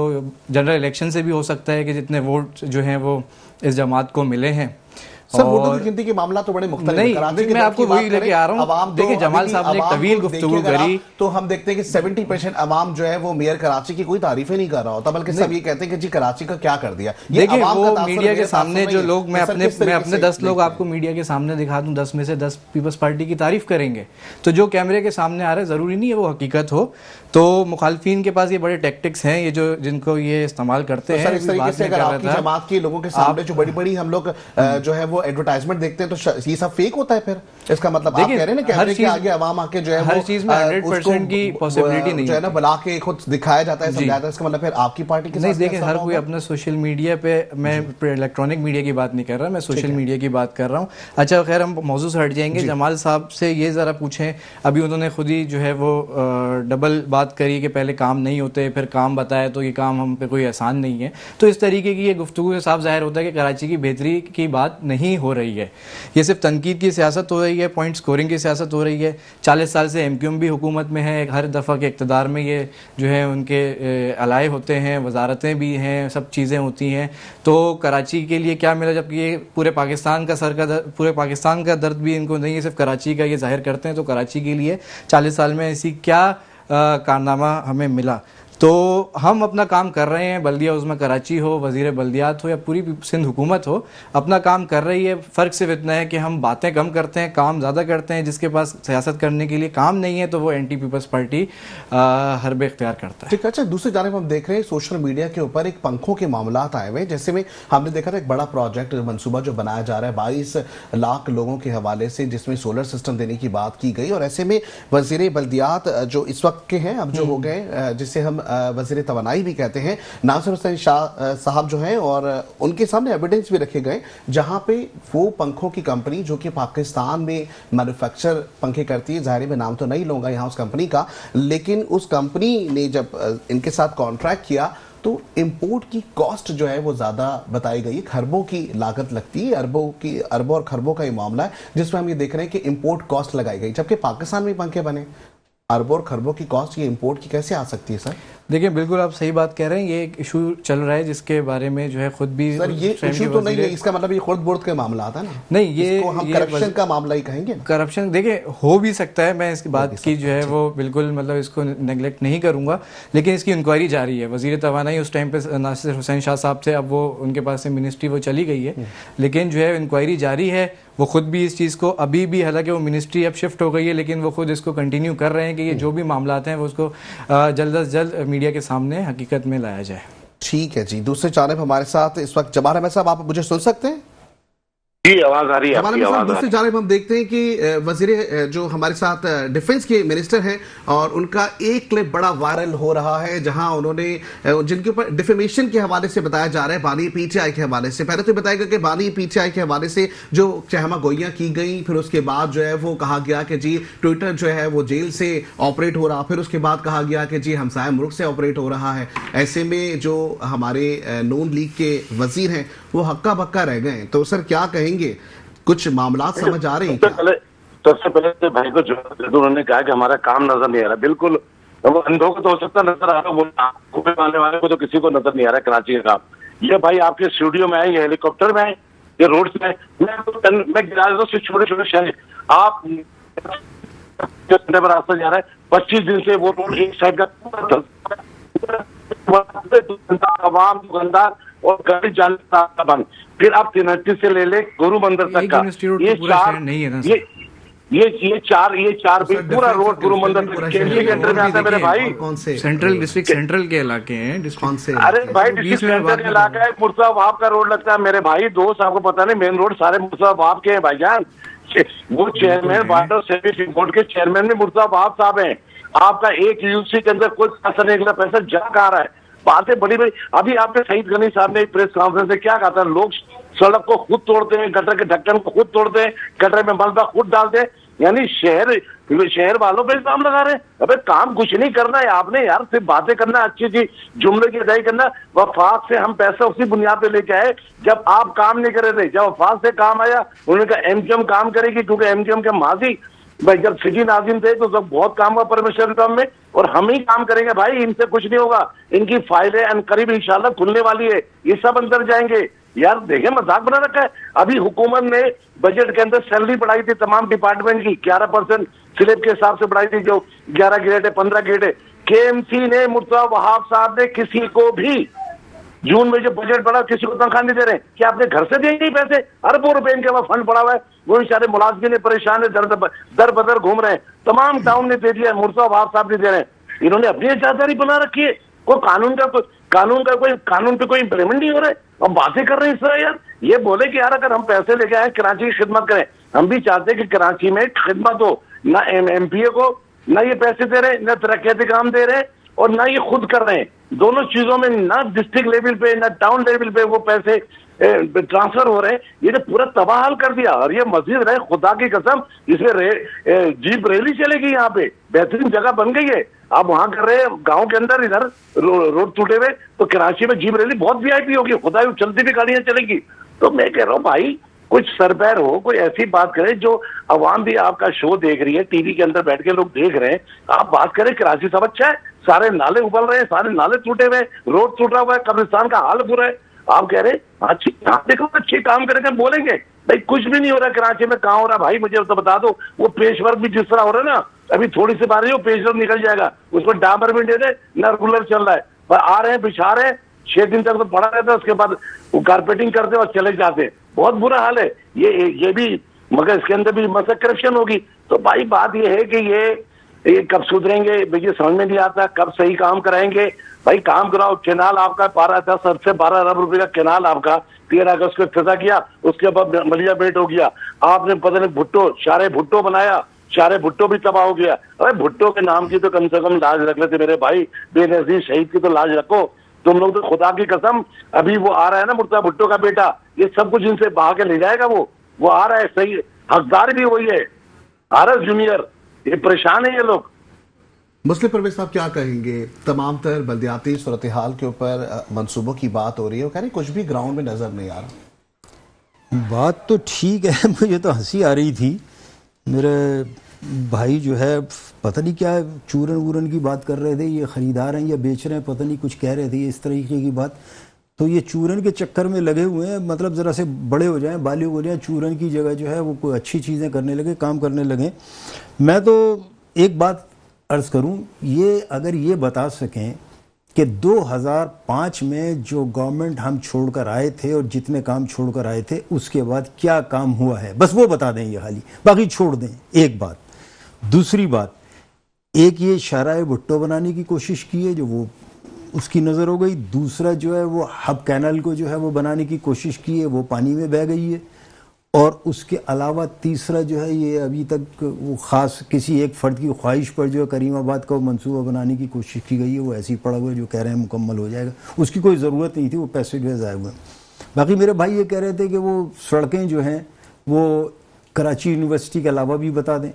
जनरल इलेक्शन से भी हो सकता है कि जितने वोट जो हैं वो इस जमात को मिले हैं। सर वोटों की गिनती के मामला तो बड़े मुख्तलिफ हैं। नहीं, मैं आपको वही लेके आ रहा हूँ। देखिए जमाल साहब ने एक तवील गुफ्तगू करी तो हम देखते हैं कि 70% अवाम जो है वो मेयर कराची की कोई तारीफ ही नहीं कर रहा होता, बल्कि सब ये कहते हैं कि जी कराची का क्या कर दिया। देखिए वो मीडिया के सामने जो लोग, मैं अपने 10 लोग आपको मीडिया के सामने दिखा दूं, 10 में से 10 पीपल्स पार्टी की तारीफ करेंगे, तो जो कैमरे के सामने आ रहा है जरूरी नहीं है वो हकीकत हो। तो मुखालफिन के पास ये बड़े टैक्टिक्स हैं, ये जो जिनको ये इस्तेमाल करते हैं। इस तरीके से अगर आपकी जमात के लोगों के सामने जो बड़ी बड़ी हम लोग जो है वो एडवर्टाइजमेंट देखते हैं तो ये सब फेक होता है, फिर इसका मतलब आप कह रहे हैं ना कैमरे के आगे अवाम आके जो है हर चीज में 100% की पॉसिबिलिटी नहीं जो है ना बुला के खुद दिखाया जाता है, समझाया जाता है, इसका मतलब फिर आपकी पार्टी के साथ नहीं। देखिए हर कोई अपना सोशल मीडिया पे, मैं इलेक्ट्रॉनिक मीडिया की बात नहीं कर रहा, मैं सोशल मीडिया की बात कर रहा हूँ। अच्छा खैर हम मौजू से हट जाएंगे। जमाल साहब से ये जरा पूछें, अभी उन्होंने खुद ही जो है वो डबल बात करी कि पहले काम नहीं होते, फिर काम बताया तो ये काम हम पे कोई एहसान नहीं है। तो इस तरीके की ये गुफ्तगू से साफ जाहिर होता है कि कराची की बेहतरी की बात नहीं हो रही है। ये सिर्फ तनकीद की सियासत हो रही है, पॉइंट स्कोरिंग की सियासत हो रही है। 40 साल से MQM भी हुकूमत में है, हर दफ़ा के इक़्तिदार में ये जो है उनके अलाए होते हैं, वजारतें भी हैं, सब चीज़ें होती हैं। तो कराची के लिए क्या मिला, जबकि ये पूरे पाकिस्तान का दर्द भी इनको नहीं है, सिर्फ कराची का ये जाहिर करते हैं। तो कराची के लिए 40 साल में ऐसी क्या कारनामा हमें मिला? तो हम अपना काम कर रहे हैं, बल्दिया उज़्मा कराची हो, वज़ीर बल्दियात हो या पूरी सिंध हुकूमत हो, अपना काम कर रही है। फ़र्क सिर्फ इतना है कि हम बातें कम करते हैं, काम ज़्यादा करते हैं। जिसके पास सियासत करने के लिए काम नहीं है तो वो एंटी पीपल्स पार्टी हरब इख्तियार करता है। ठीक है। अच्छा दूसरी जानब हम देख रहे हैं सोशल मीडिया के ऊपर एक पंखों के मामला आए हुए, जैसे में हमने देखा था एक बड़ा प्रोजेक्ट मनसूबा जो बनाया जा रहा है 22 लाख लोगों के हवाले से, जिसमें सोलर सिस्टम देने की बात की गई। और ऐसे में वज़ीर बल्दियात जो इस वक्त के हैं, अब जो हो गए, जिसे हम वज़ीर तवानाई भी कहते हैं, नासिर हुसैन शाह साहब जो हैं, और उनके सामने एविडेंस भी रखे गए जहां पे वो पंखों की कंपनी जो कि पाकिस्तान में मैन्युफैक्चर पंखे करती है, ज़ाहिर मैं नाम तो नहीं लूँगा यहाँ उस कंपनी का, लेकिन उस कंपनी ने जब इनके साथ कॉन्ट्रैक्ट किया तो इंपोर्ट की कॉस्ट जो है वो ज़्यादा बताई गई, खरबों की लागत लगती है, अरबों और खरबों का ये मामला है, जिसमें हम ये देख रहे हैं कि इंपोर्ट कॉस्ट लगाई गई, जबकि पाकिस्तान में पंखे बने। अरबों और खरबों की कॉस्ट ये इंपोर्ट की कैसे आ सकती है सर? देखिए बिल्कुल आप सही बात कह रहे हैं। ये एक इशू चल रहा है जिसके बारे में जो है खुद भी सर ये इशू तो नहीं है, इसका मतलब ये खुर्द बुर्द का मामला आता है ना। नहीं, ये हम करप्शन का मामला ही कहेंगे। करप्शन देखिए हो भी सकता है, मैं इसकी बात की जो है वो बिल्कुल मतलब इसको नेगलेक्ट नहीं करूंगा, लेकिन इसकी इंक्वायरी जारी है। वज़ीर तवानाई उस टाइम पे नासिर हुसैन शाह साहब थे, अब वो उनके पास से मिनिस्ट्री वो चली गई है, लेकिन जो है इंक्वायरी जारी है। वो खुद भी इस चीज़ को अभी भी, हालांकि वो मिनिस्ट्री अब शिफ्ट हो गई है, लेकिन वो खुद इसको कंटिन्यू कर रहे हैं कि ये जो भी मामला हैं वो उसको जल्द अज जल्द मीडिया के सामने हकीकत में लाया जाए। ठीक है जी। दूसरे जानब हमारे साथ इस वक्त जमाल अहमद साहब, आप मुझे सुन सकते हैं? जी आवाज आ रही है, हमारे आपकी आवाज आ दूसरी रही जानब हम देखते हैं कि वजीर जो हमारे साथ डिफेंस के मिनिस्टर हैं और उनका एक क्लिप बड़ा वायरल हो रहा है जहां उन्होंने जिनके ऊपर डिफेमेशन के हवाले से बताया जा रहा है, बानी पीटीआई के हवाले से। पहले तो बताया गया कि बानी पीटीआई के हवाले से जो चहमा गोइयां की गई, फिर उसके बाद जो है वो कहा गया कि जी ट्विटर जो है वो जेल से ऑपरेट हो रहा, फिर उसके बाद कहा गया कि जी हमसाया मुल्क से ऑपरेट हो रहा है। ऐसे में जो हमारे नून लीग के वजीर हैं वो हक्का बक्का रह गए। तो सर क्या कहेंगे, कुछ मामला समझ आ रहे हैं क्या? सबसे पहले तो भाई को जवाब दे दो, उन्होंने कहा कि हमारा काम नजर नहीं आ रहा। बिल्कुल, वो अंधों को तो हो सकता नजर आ रहा, वो आंखों में आने वाले को तो किसी को नजर नहीं आ रहा कराची का काम। ये भाई आपके स्टूडियो में आए, ये हेलीकॉप्टर में आए, ये रोड में आए, मैं गिरा देता हूँ छोटे छोटे शहर। आप पर रास्ता जा रहा है, 25 दिन से वो रोड एक साइड का आवाम दुकानदार और गाड़ी जाने का बंद। फिर आप 33 से ले ले गुरु मंदिर तक का, ये चार नहीं है ना ये चार भी पूरा रोड गुरु मंदिर तक केंद्रीय के अंडर में आता है मेरे भाई। कौन से सेंट्रल डिस्ट्रिक्ट सेंट्रल के इलाके हैं, कौन से? अरे भाई डिस्ट्रिक्ट सेंटर का इलाका है, मुर्साबाब का रोड लगता है मेरे भाई। दोस्त आपको पता नहीं, मेन रोड सारे मुर्साबाब के हैं भाईजान। वो चेयरमैन वाटर सर्विस बोर्ड के चेयरमैन में मुर्साबाब साहब हैं। आपका एक यूसी के अंदर कोई पैसा नहीं निकला, पैसा जा कहा रहा है। बातें बड़ी बड़ी, अभी आपने सईद गनी साहब ने एक प्रेस कॉन्फ्रेंस में क्या कहा था, लोग सड़क को खुद तोड़ते हैं, गटर के ढक्कन को खुद तोड़ते हैं, गटर में मलबा खुद डालते हैं, यानी शहर वालों पे इल्जाम लगा रहे हैं। अबे काम कुछ नहीं करना है आपने यार, सिर्फ बातें करना, अच्छी अच्छी जुमले की अदाई करना। वफाक से हम पैसा उसी बुनियाद पे लेके आए जब आप काम नहीं कर रहे थे। जब वफाक से काम आया, उन्होंने कहा एमजीएम काम करेगी, क्योंकि एमजीएम के माजी भाई जब सिटी नाजिम थे तो सब बहुत काम हुआ परमेश्वर टर्म में, और हम ही काम करेंगे भाई, इनसे कुछ नहीं होगा। इनकी फाइलें अनकरीब इंशाल्लाह खुलने वाली है, ये सब अंदर जाएंगे। यार देखें, मजाक बना रखा है। अभी हुकूमत ने बजट के अंदर सैलरी बढ़ाई थी तमाम डिपार्टमेंट की, 11% स्लेब के हिसाब से बढ़ाई थी, जो 11 ग्रेड है, 15 ग्रेड है। केएमसी ने, मुर्तजा वहाब साहब ने किसी को भी जून में जो बजट बढ़ा किसी को तनख्वाह नहीं दे रहे। क्या अपने घर से देंगे पैसे? अरबों रुपए इनके पास फंड पड़ा हुआ है, वो बेचारे मुलाजमीन परेशान है, दर बदर घूम रहे हैं। तमाम टाउन ने दे दिया, मुर्तजा वहाब साहब नहीं दे रहे हैं। इन्होंने अपनी इजाजदारी बना रखी है, कोई कानून पे कोई इम्प्लीमेंट नहीं हो रहा है। अब बातें कर रहे हैं इस तरह यार। ये बोले कि यार अगर हम पैसे लेके आए कराची की खिदमत करें, हम भी चाहते हैं कि कराची में खिदमत हो। ना एमपीए को ना ये पैसे दे रहे, ना तरक्याती काम दे रहे, और ना ये खुद कर रहे हैं। दोनों चीजों में ना डिस्ट्रिक्ट लेवल पे ना टाउन लेवल पे वो पैसे ट्रांसफर हो रहे हैं। ये तो पूरा तबाह कर दिया। और ये मस्जिद रहे, खुदा की कसम, इसमें जीप रैली चलेगी। यहाँ पे बेहतरीन जगह बन गई है। आप वहां कर रहे हैं गांव के अंदर, इधर रोड टूटे हुए, तो कराची में जीप रैली बहुत वीआईपी होगी, खुदा चलती भी गाड़ियां चलेगी। तो मैं कह रहा हूँ भाई, कुछ सरपैर हो, कोई ऐसी बात करे जो अवाम भी आपका शो देख रही है, टीवी के अंदर बैठ के लोग देख रहे हैं, आप बात करें। कराची सब अच्छा है, सारे नाले उबल रहे हैं, सारे नाले टूटे हुए, रोड टूटा हुआ है, कब्रिस्तान का हाल बुरा है। आप कह रहे अच्छी देखो, अच्छे काम करेंगे, बोलेंगे भाई कुछ भी नहीं हो रहा कराची में। कहाँ हो रहा भाई, मुझे तो बता दो। वो पेशवर्क भी जिस तरह हो रहा है ना, अभी थोड़ी सी बारिश हो पेशवर्क निकल जाएगा, उसको डामर भी दे दे ना, रेगुलर चल रहा है, पर आ रहे हैं, बिछा रहे हैं, 6 दिन तक तो पड़ा रहता है, उसके बाद वो कारपेटिंग करते और चले जाते हैं। बहुत बुरा हाल है ये भी, मगर इसके अंदर भी मसक करप्शन होगी। तो भाई बात ये है कि ये कब सुधरेंगे, मुझे समझ में नहीं आता, कब सही काम कराएंगे। भाई काम कराओ। केनाल आपका 10 से 12 अरब रुपए का केनाल आपका 13 अगस्त को इफ्तिताह किया, उसके बाद मलिया बेट हो गया। आपने पता नहीं शारे भुट्टो बनाया, शारे भुट्टो भी तबाह हो गया। अरे भुट्टो के नाम की तो कम से कम लाज रख लेते मेरे भाई, बेनजीर शहीद की तो लाज रखो तुम लोग। तो खुदा की कसम, अभी वो आ रहा है ना मुर्तजा भुट्टो का बेटा, ये सब कुछ इनसे बहा के ले जाएगा। वो आ रहा है, सही हकदार भी वही है, आरएस जूनियर। ये परेशान है ये लोग। मुस्लिम परवेज साहब क्या कहेंगे? तमाम तर बल्दियाती सूरत हाल के ऊपर मंसूबों की बात हो रही है, वो कह रहे कुछ भी ग्राउंड में नजर नहीं आ रहा। बात तो ठीक है, मुझे तो हंसी आ रही थी। मेरे भाई जो है पता नहीं क्या चूरन वूरन की बात कर रहे थे, ये ख़रीदार हैं या बेच रहे हैं, पता नहीं कुछ कह रहे थे इस तरीके की बात। तो ये चूरन के चक्कर में लगे हुए हैं, मतलब ज़रा से बड़े हो जाएं, बालिग हो जाएं, चूरन की जगह जो है वो कोई अच्छी चीज़ें करने लगे, काम करने लगे। मैं तो एक बात अर्ज़ करूं, ये अगर ये बता सकें कि 2005 में जो गवर्नमेंट हम छोड़कर आए थे और जितने काम छोड़कर आए थे उसके बाद क्या काम हुआ है, बस वो बता दें ये खाली, बाकी छोड़ दें। एक बात। दूसरी बात, एक ये शाराए भुट्टो बनाने की कोशिश की है, जो वो उसकी नज़र हो गई। दूसरा जो है वो हब कैनल को जो है वो बनाने की कोशिश की है, वो पानी में बह गई है। और उसके अलावा तीसरा जो है, ये अभी तक वो ख़ास किसी एक फ़र्द की ख्वाहिश पर जो है करीमाबाद का वो मंसूबा बनाने की कोशिश की गई है, वो ऐसे ही पड़ा हुआ है, जो कह रहे हैं मुकम्मल हो जाएगा। उसकी कोई ज़रूरत नहीं थी, वो पैसे जो है ज़ाया हुए। बाकी मेरे भाई ये कह रहे थे कि वो सड़कें जो हैं वो कराची यूनिवर्सिटी के अलावा भी बता दें।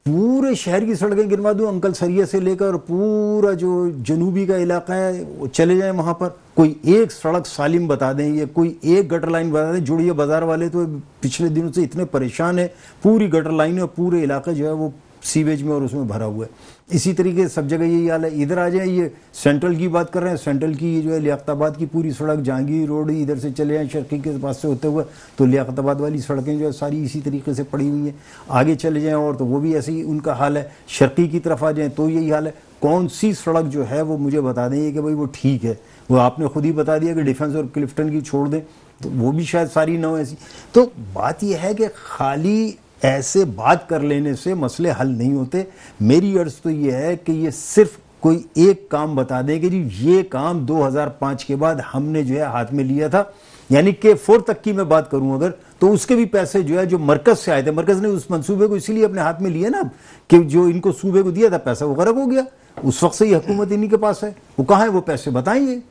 पूरे शहर की सड़कें गिनवा दूँ, अंकल सरिया से लेकर पूरा जो जनूबी का इलाका है वो चले जाएं वहाँ पर। कोई एक सड़क सालिम बता दें, या कोई एक गटर लाइन बता दें। जुड़िया बाज़ार वाले तो पिछले दिनों से इतने परेशान है, पूरी गटर लाइन और पूरे इलाका जो है वो सीवेज में और उसमें भरा हुआ है। इसी तरीके से सब जगह यही हाल है। इधर आ जाए, ये सेंट्रल की बात कर रहे हैं, सेंट्रल की ये जो है लियाकताबाद की पूरी सड़क, जहांगीर रोड, इधर से चले जाएँ शर्की के पास से होते हुए तो लियाकताबाद वाली सड़कें जो है सारी इसी तरीके से पड़ी हुई हैं। आगे चले जाएँ और तो वो भी ऐसे ही उनका हाल है। शर्की की तरफ आ जाएँ तो यही हाल है। कौन सी सड़क जो है वो मुझे बता दें कि भाई वो ठीक है। वो आपने खुद ही बता दिया कि डिफेंस और क्लिफ्टन की छोड़ दें, तो वो भी शायद सारी ना हो ऐसी। तो बात यह है कि खाली ऐसे बात कर लेने से मसले हल नहीं होते। मेरी अर्ज तो ये है कि ये सिर्फ कोई एक काम बता दें कि जी ये काम 2005 के बाद हमने जो है हाथ में लिया था, यानी कि 4 तक की मैं बात करूं अगर, तो उसके भी पैसे जो है जो मरकज से आए थे, मरकज ने उस मंसूबे को इसीलिए अपने हाथ में लिया ना कि जो इनको सूबे को दिया था पैसा वो गरक हो गया। उस वक्त से ही हुकूमत इन्हीं के पास है। वो कहाँ है वो पैसे, बताइए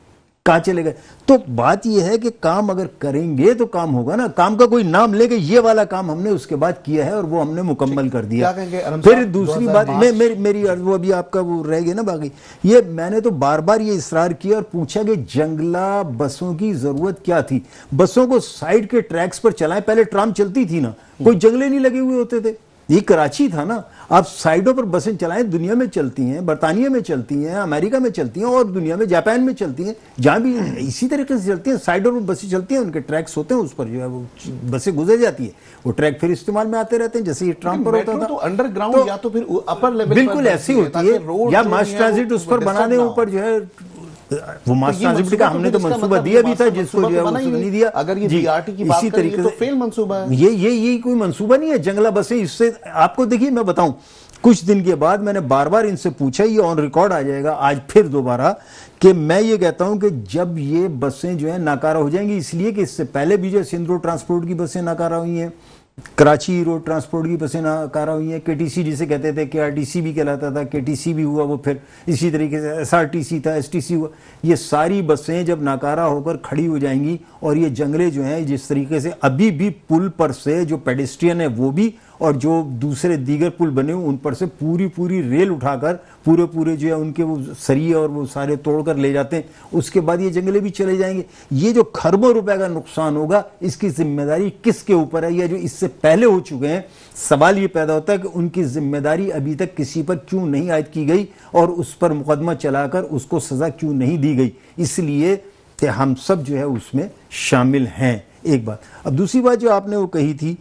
कहाँ चले गए। तो बात यह है कि काम अगर करेंगे तो काम होगा ना। काम का कोई नाम लेके ये वाला काम हमने उसके बाद किया है और वो हमने मुकम्मल कर दिया। फिर दूसरी बात मेरी वो अभी आपका वो रह गया ना बाकी, ये मैंने तो बार बार ये इसरार किया और पूछा कि जंगला बसों की जरूरत क्या थी। बसों को साइड के ट्रैक्स पर चलाएं। पहले ट्राम चलती थी ना, कोई जंगले नहीं लगे हुए होते थे। ये कराची था ना, आप साइडों पर बसें चलाएं। दुनिया में चलती हैं, बरतानिया में चलती हैं, अमेरिका में चलती हैं और दुनिया में जापान में चलती हैं, जहां भी इसी तरीके से चलती हैं। साइडों पर बसें चलती हैं, उनके ट्रैक्स होते हैं, उस पर जो है वो बसें गुजर जाती है। वो ट्रैक फिर इस्तेमाल में आते रहते हैं, जैसे ये ट्राम पर होता था। तो अंडरग्राउंड या तो फिर अपर लेवल बिल्कुल ऐसी होती है, या मास ट्रांजिट उस पर बना दें ऊपर जो है वो मास ट्रांजिट का हमने तो मंसूबा दिया भी था, जिसको जो है उसको नहीं दिया। अगर ये बीआरटी की बात करें तो फेल मंसूबा है। ये कोई मंसूबा नहीं है। जंगला बसें इससे आपको देखिए मैं बताऊं, कुछ दिन के बाद मैंने बार बार इनसे पूछा, ये ऑन रिकॉर्ड आ जाएगा आज फिर दोबारा, कि मैं ये कहता हूं कि जब ये बसें जो है नाकारा हो जाएंगी, इसलिए कि इससे पहले भी जो सिंध रोड ट्रांसपोर्ट की बसें नाकारा हुई हैं, कराची रोड ट्रांसपोर्ट की बसें नाकारा हुई हैं, केटीसी जिसे कहते थे, केआरटीसी भी कहलाता था, केटीसी भी हुआ, वो फिर इसी तरीके से एसआरटीसी था, एसटीसी हुआ। ये सारी बसें जब नाकारा होकर खड़ी हो जाएंगी और ये जंगले जो हैं जिस तरीके से अभी भी पुल पर से जो पेडेस्ट्रियन है वो भी, और जो दूसरे दीगर पुल बने हुए उन पर से पूरी रेल उठाकर पूरे जो है उनके वो सरिये और वो सारे तोड़कर ले जाते हैं। उसके बाद ये जंगले भी चले जाएंगे। ये जो खरबों रुपए का नुकसान होगा, इसकी जिम्मेदारी किसके ऊपर है? या जो इससे पहले हो चुके हैं, सवाल ये पैदा होता है कि उनकी जिम्मेदारी अभी तक किसी पर क्यों नहीं आयद की गई और उस पर मुकदमा चलाकर उसको सजा क्यों नहीं दी गई? इसलिए कि हम सब जो है उसमें शामिल हैं, एक बात। अब दूसरी बात जो आपने वो कही थी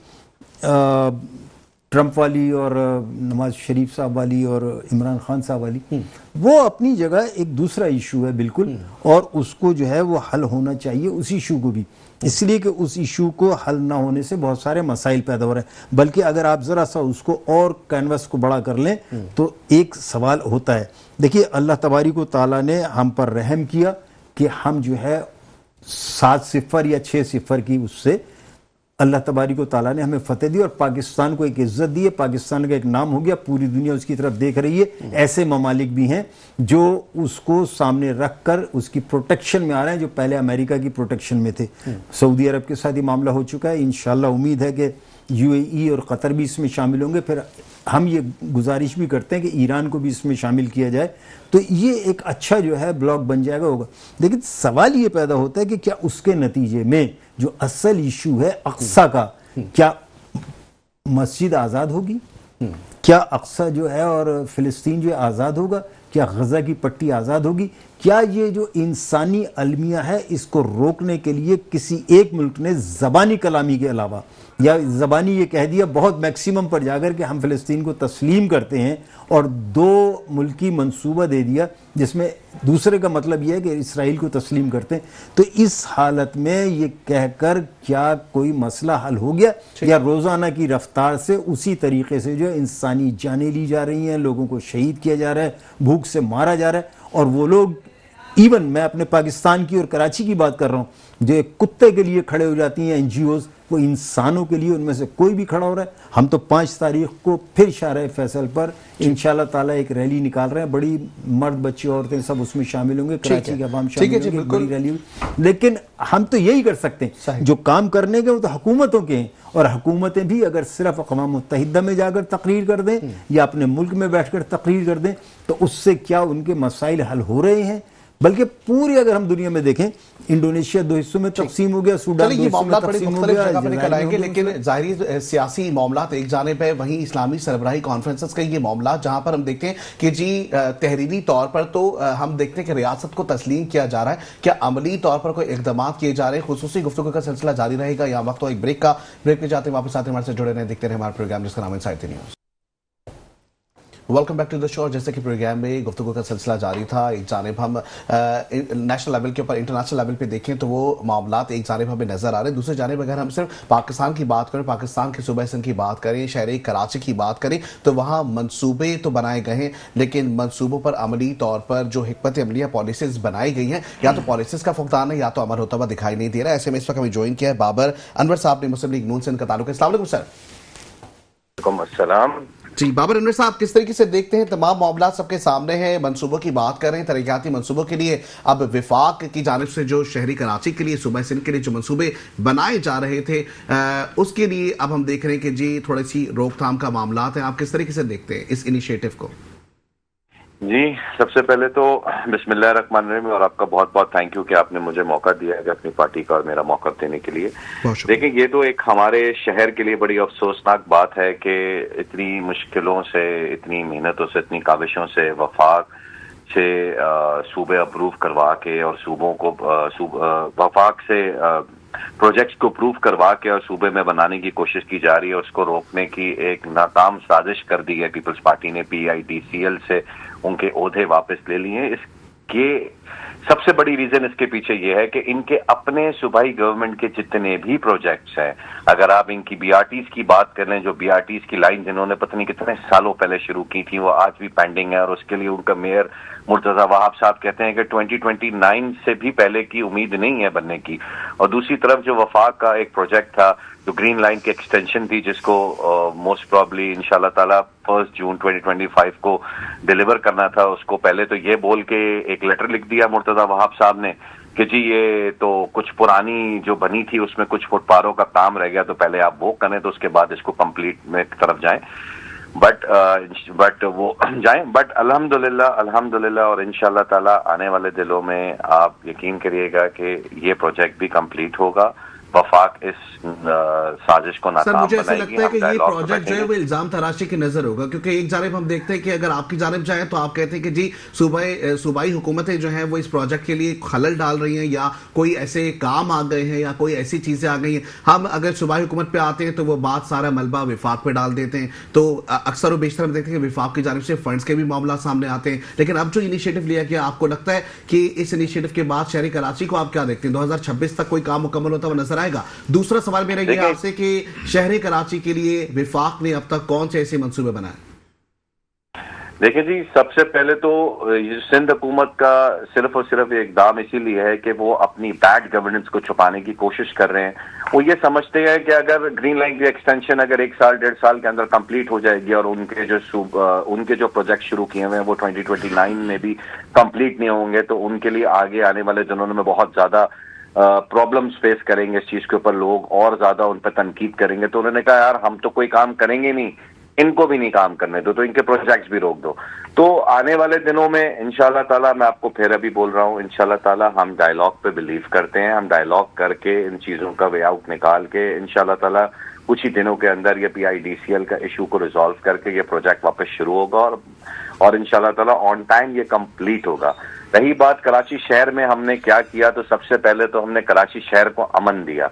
ट्रंप वाली और नवाज शरीफ साहब वाली और इमरान खान साहब वाली, वो अपनी जगह एक दूसरा इशू है बिल्कुल, और उसको जो है वो हल होना चाहिए उस इशू को भी, इसलिए कि उस इशू को हल ना होने से बहुत सारे मसाइल पैदा हो रहे हैं। बल्कि अगर आप ज़रा सा उसको और कैनवस को बड़ा कर लें तो एक सवाल होता है। देखिए, अल्लाह तबारिक व तआला ने हम पर रहम किया कि हम जो है 7-0 या 6-0 की उससे अल्लाह तबारिक व तआला ने हमें फतेह दी और पाकिस्तान को एक इज्जत दी है। पाकिस्तान का एक नाम हो गया, पूरी दुनिया उसकी तरफ देख रही है। ऐसे ममालिक भी हैं जो उसको सामने रख कर उसकी प्रोटेक्शन में आ रहे हैं, जो पहले अमेरिका की प्रोटेक्शन में थे। सऊदी अरब के साथ ही मामला हो चुका है। इंशाअल्लाह उम्मीद है कि यूएई और कतर भी इसमें शामिल होंगे। फिर हम ये गुजारिश भी करते हैं कि ईरान को भी इसमें शामिल किया जाए, तो ये एक अच्छा जो है ब्लॉक बन जाएगा होगा। लेकिन सवाल ये पैदा होता है कि क्या उसके नतीजे में जो असल इशू है अक्सा का, क्या मस्जिद आज़ाद होगी? क्या अक्सा जो है और फिलिस्तीन जो है आज़ाद होगा? क्या गजा की पट्टी आज़ाद होगी? क्या ये जो इंसानी अलमिया है इसको रोकने के लिए किसी एक मुल्क ने ज़बानी कलामी के अलावा, या ज़बानी ये कह दिया बहुत मैक्सिमम पर जाकर कि हम फ़लस्तीन को तस्लीम करते हैं और 2 मुल्की मंसूबा दे दिया, जिसमें दूसरे का मतलब यह है कि इसराइल को तस्लीम करते हैं, तो इस हालत में ये कहकर क्या कोई मसला हल हो गया? या रोज़ाना की रफ्तार से उसी तरीके से जो इंसानी जानें ली जा रही हैं, लोगों को शहीद किया जा रहा है, भूख से मारा जा रहा है, और वो लोग, इवन मैं अपने पाकिस्तान की और कराची की बात कर रहा हूँ, जो कुत्ते के लिए खड़े हो जाती हैं एनजीओज वो इंसानों के लिए उनमें से कोई भी खड़ा हो रहा है। हम तो 5 तारीख को फिर शाहराह फैसल पर इंशाल्लाह ताला एक रैली निकाल रहे हैं, बड़ी मर्द बच्चे औरतें सब उसमें शामिल होंगे, कराची के अवाम शामिल होंगे, बड़ी रैली हुई। लेकिन हम तो यही कर सकते हैं, जो काम करने के वो तो हुकूमतों के हैं, और हुकूमतें भी अगर सिर्फ अक़वाम मुत्तहिदा में जाकर तकरीर कर दें या अपने मुल्क में बैठकर तकरीर कर दें तो उससे क्या उनके मसाइल हल हो रहे हैं? बल्कि पूरी अगर हम दुनिया में देखें, इंडोनेशिया 2 हिस्सों में तकसीम हो गया, सूडान 2 हिस्सों में तकसीम हो गया, लेकिन जाहिर सियासी मामलात एक जानिब है, वहीं इस्लामी सरबराही कॉन्फ्रेंसेस का ये मामला जहां पर हम देखते हैं कि जी तहरीरी तौर पर तो हम देखते हैं कि रियासत को तस्लीम किया जा रहा है, क्या अमली तौर पर कोई इकदाम किए जा रहे हैं? खुसूसी गुफ्तगू का सिलसिला जारी रहेगा या वक्त हो एक ब्रेक का? ब्रेक में जाते हैं, वापस आते हैं, हमारे से जुड़े रहें, देखते रहे हमारा प्रोग्राम जिसका नाम inside the news. Welcome back to the show. जैसे कि प्रोग्राम में गुफ्तगू का सिलसिला जारी था, एक जानिब हम नेशनल लेवल के ऊपर इंटरनेशनल लेवल पे देखें तो वो मामलात एक जानिब हमें नजर आ रहे हैं, दूसरी जानिब अगर हम सिर्फ पाकिस्तान की बात करें, पाकिस्तान के सूबा सिंध की बात करें, शहर कराची की बात करें तो वहाँ मनसूबे तो बनाए गए हैं, लेकिन मनसूबों पर अमली तौर पर जो हिकमत अमलिया पॉलिसीज बनाई गई हैं, या तो पॉलिसीज का फुकदान है या तो अमल होता हुआ दिखाई नहीं दे रहा है। ऐसे में इस वक्त हमें ज्वाइन किया है बाबर अनवर साहब ने, मुस्लिम लीग नून से इनका ताल्लुक है। अस्सलाम वालेकुम सर। अस्सलाम जी बाबर अनवर साहब, किस तरीके से देखते हैं तमाम मामला सबके सामने हैं, मनसूबों की बात कर रहे हैं, तरक्याती मनसूबों के लिए अब विफाक की जानिब से जो शहरी कराची के लिए, सूबा सिंध के लिए जो मनसूबे बनाए जा रहे थे उसके लिए अब हम देख रहे हैं कि जी थोड़ी सी रोकथाम का मामला है। आप किस तरीके से देखते हैं इस इनिशिएटिव को? जी, सबसे पहले तो बिस्मिल्लाहिर्रहमानिर्रहीम, और आपका बहुत बहुत थैंक यू कि आपने मुझे मौका दिया है अपनी पार्टी का और मेरा मौका देने के लिए। देखिए, ये तो एक हमारे शहर के लिए बड़ी अफसोसनाक बात है कि इतनी मुश्किलों से, इतनी मेहनतों से, इतनी काविशों से वफाक से सूबे अप्रूव करवा के और सूबों को वफाक से प्रोजेक्ट्स को अप्रूव करवा के और सूबे में बनाने की कोशिश की जा रही है, उसको रोकने की एक नाकाम साजिश कर दी है पीपल्स पार्टी ने। PIDCL से उनके ओहदे वापस ले लिए। इसके सबसे बड़ी रीजन इसके पीछे ये है कि इनके अपने सूबाई गवर्नमेंट के जितने भी प्रोजेक्ट्स हैं, अगर आप इनकी BRTs की बात कर लें, जो BRTs की लाइन जिन्होंने पता नहीं कितने सालों पहले शुरू की थी, वो आज भी पेंडिंग है और उसके लिए उनका मेयर मुर्तजा वहाब साहब कहते हैं कि 2029 से भी पहले की उम्मीद नहीं है बनने की। और दूसरी तरफ जो वफाक का एक प्रोजेक्ट था, जो ग्रीन लाइन की एक्सटेंशन थी, जिसको मोस्ट प्रॉब्ली इंशाल्लाह ताला 1 जून 2025 को डिलीवर करना था, उसको पहले तो ये बोल के एक लेटर लिख दिया मुर्तजा वहाब साहब ने कि जी ये तो कुछ पुरानी जो बनी थी उसमें कुछ फुटपारों का काम रह गया, तो पहले आप वो करें तो उसके बाद इसको कंप्लीट में तरफ जाएं। बट वो जाएं। बट अल्हम्दुलिल्लाह और इंशाल्लाह ताला आने वाले दिनों में आप यकीन करिएगा कि ये प्रोजेक्ट भी कंप्लीट होगा। वफाक इस साजिश को नाकाम बनाएगी। मुझे ऐसा लगता है कि ये प्रोजेक्ट जो है वो इल्जाम तराशी की नजर होगा, क्योंकि एक जानिब हम देखते हैं कि अगर आपकी जानिब जाए तो आप कहते हैं कि जी सूबाई हुकूमतें जो हैं वो इस प्रोजेक्ट के लिए खलल डाल रही हैं, या कोई ऐसे काम आ गए हैं या कोई ऐसी चीजें आ गई हैं। हम अगर सूबाई हुकूमत पे आते हैं तो वो बात सारा मलबा विफाक पे डाल देते हैं, तो अक्सर और बेशतर हम देखते हैं कि विफाक की जानिब से फंड्स के भी मामला सामने आते हैं। लेकिन अब जो इनिशिएटिव लिया गया, आपको लगता है कि इस इनिशिएटिव के बाद शहरी कराची को आप क्या देखते हैं? 2026 तक कोई काम मुकम्मल होता हुआ नजर आएगा? दूसरा सवाल मेरा ये आपसे कि शहरी कराची के लिए विफाक ने अब तक कौन से ऐसे मंसूबे बनाए? देखिए जी, सबसे पहले तो सिंध हुकूमत का सिर्फ और सिर्फ इकदाम इसीलिए है कि वो अपनी बैड गवर्नेंस को छुपाने की कोशिश कर रहे हैं। वो ये समझते हैं कि अगर ग्रीन लाइन की एक्सटेंशन अगर 1 साल 1.5 साल के अंदर कंप्लीट हो जाएगी और उनके जो प्रोजेक्ट शुरू किए हुए हैं वो 2029 में भी कंप्लीट नहीं होंगे, तो उनके लिए आगे आने वाले दिनों में बहुत ज्यादा प्रॉब्लम्स फेस करेंगे। इस चीज के ऊपर लोग और ज्यादा उन पर तनकीद करेंगे। तो उन्होंने कहा यार हम तो कोई काम करेंगे नहीं, इनको भी नहीं काम करने दो, तो इनके प्रोजेक्ट्स भी रोक दो। तो आने वाले दिनों में इंशाल्लाह ताला, मैं आपको फिर अभी बोल रहा हूँ, इंशाल्लाह ताला हम डायलॉग पे बिलीव करते हैं। हम डायलॉग करके इन चीजों का वे आउट निकाल के इंशाल्लाह ताला कुछ ही दिनों के अंदर ये PIDCL का इशू को रिजॉल्व करके ये प्रोजेक्ट वापस शुरू होगा और इंशाल्लाह ताला ऑन टाइम ये कंप्लीट होगा। रही बात कराची शहर में हमने क्या किया, तो सबसे पहले तो हमने कराची शहर को अमन दिया।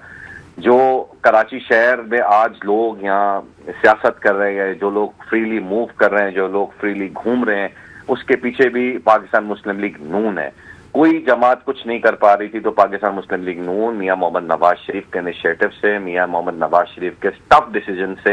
जो कराची शहर में आज लोग यहाँ सियासत कर रहे हैं, जो लोग फ्रीली मूव कर रहे हैं, जो लोग फ्रीली घूम रहे हैं, उसके पीछे भी पाकिस्तान मुस्लिम लीग नून है। कोई जमात कुछ नहीं कर पा रही थी, तो पाकिस्तान मुस्लिम लीग नून मियां मोहम्मद नवाज शरीफ के इनिशिएटिव से, मियां मोहम्मद नवाज शरीफ के टफ डिसीजन से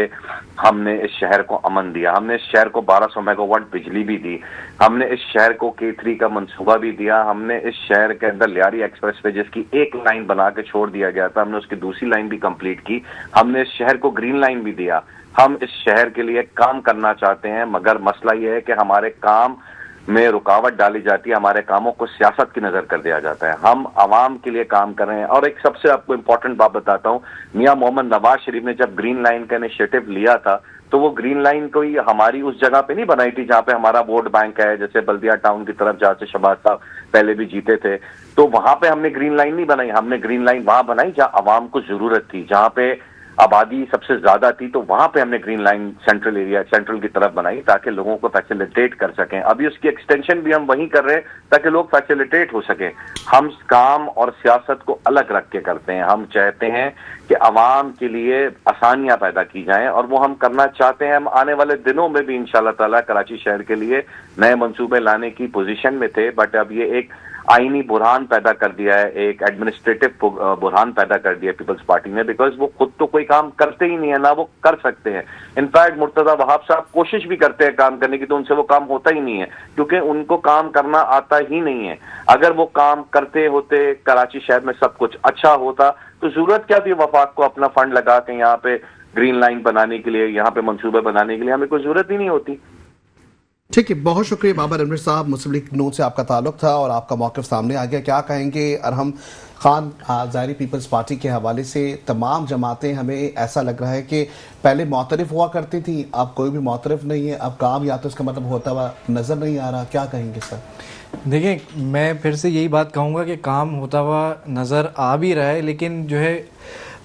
हमने इस शहर को अमन दिया। हमने इस शहर को 1200 मेगावाट बिजली भी दी, हमने इस शहर को K3 का मंसूबा भी दिया, हमने इस शहर के अंदर लियारी एक्सप्रेस वे जिसकी एक लाइन बना के छोड़ दिया गया था, हमने उसकी दूसरी लाइन भी कंप्लीट की। हमने इस शहर को ग्रीन लाइन भी दिया। हम इस शहर के लिए काम करना चाहते हैं, मगर मसला यह है कि हमारे काम में रुकावट डाली जाती है, हमारे कामों को सियासत की नजर कर दिया जाता है। हम आवाम के लिए काम कर रहे हैं। और एक सबसे आपको इम्पोर्टेंट बात बताता हूं, मियां मोहम्मद नवाज शरीफ ने जब ग्रीन लाइन का इनिशिएटिव लिया था, तो वो ग्रीन लाइन कोई हमारी उस जगह पे नहीं बनाई थी जहां पे हमारा वोट बैंक है, जैसे बल्दिया टाउन की तरफ जहां से शहबाज साहब पहले भी जीते थे, तो वहां पे हमने ग्रीन लाइन नहीं बनाई। हमने ग्रीन लाइन वहां बनाई जहां आवाम को जरूरत थी, जहां पे आबादी सबसे ज्यादा थी, तो वहां पे हमने ग्रीन लाइन सेंट्रल की तरफ बनाई ताकि लोगों को फैसिलिटेट कर सकें। अभी उसकी एक्सटेंशन भी हम वहीं कर रहे हैं ताकि लोग फैसिलिटेट हो सकें। हम काम और सियासत को अलग रख के करते हैं। हम चाहते हैं कि आवाम के लिए आसानियां पैदा की जाएं और वो हम करना चाहते हैं। हम आने वाले दिनों में भी इंशाल्लाह ताला कराची शहर के लिए नए मंसूबे लाने की पोजीशन में थे, बट अब ये एक आईनी बुरहान पैदा कर दिया है, एक एडमिनिस्ट्रेटिव बुरहान पैदा कर दिया पीपल्स पार्टी ने, बिकॉज वो खुद तो कोई काम करते ही नहीं है, ना वो कर सकते हैं। इनफैक्ट मुर्तजा वहाब साहब कोशिश भी करते हैं काम करने की, तो उनसे वो काम होता ही नहीं है क्योंकि उनको काम करना आता ही नहीं है। अगर वो काम करते होते, कराची शहर में सब कुछ अच्छा होता, तो जरूरत क्या थी वफाक को अपना फंड लगा के यहाँ पे ग्रीन लाइन बनाने के लिए, यहाँ पे मंसूबे बनाने के लिए, हमें कोई जरूरत ही नहीं होती। ठीक है, बहुत शुक्रिया बाबर अनवर साहब। मुस्लिम लीग नून से आपका ताल्लुक था और आपका मौक़िफ़ सामने आ गया। क्या कहेंगे अरहम खान, ज़ाहिरी पीपल्स पार्टी के हवाले से तमाम जमातें, हमें ऐसा लग रहा है कि पहले मौतरफ हुआ करती थी, अब कोई भी मौतरफ नहीं है, अब काम या तो इसका मतलब होता हुआ नज़र नहीं आ रहा। क्या कहेंगे सर? देखिए, मैं फिर से यही बात कहूँगा कि काम होता हुआ नज़र आ भी रहा है, लेकिन जो है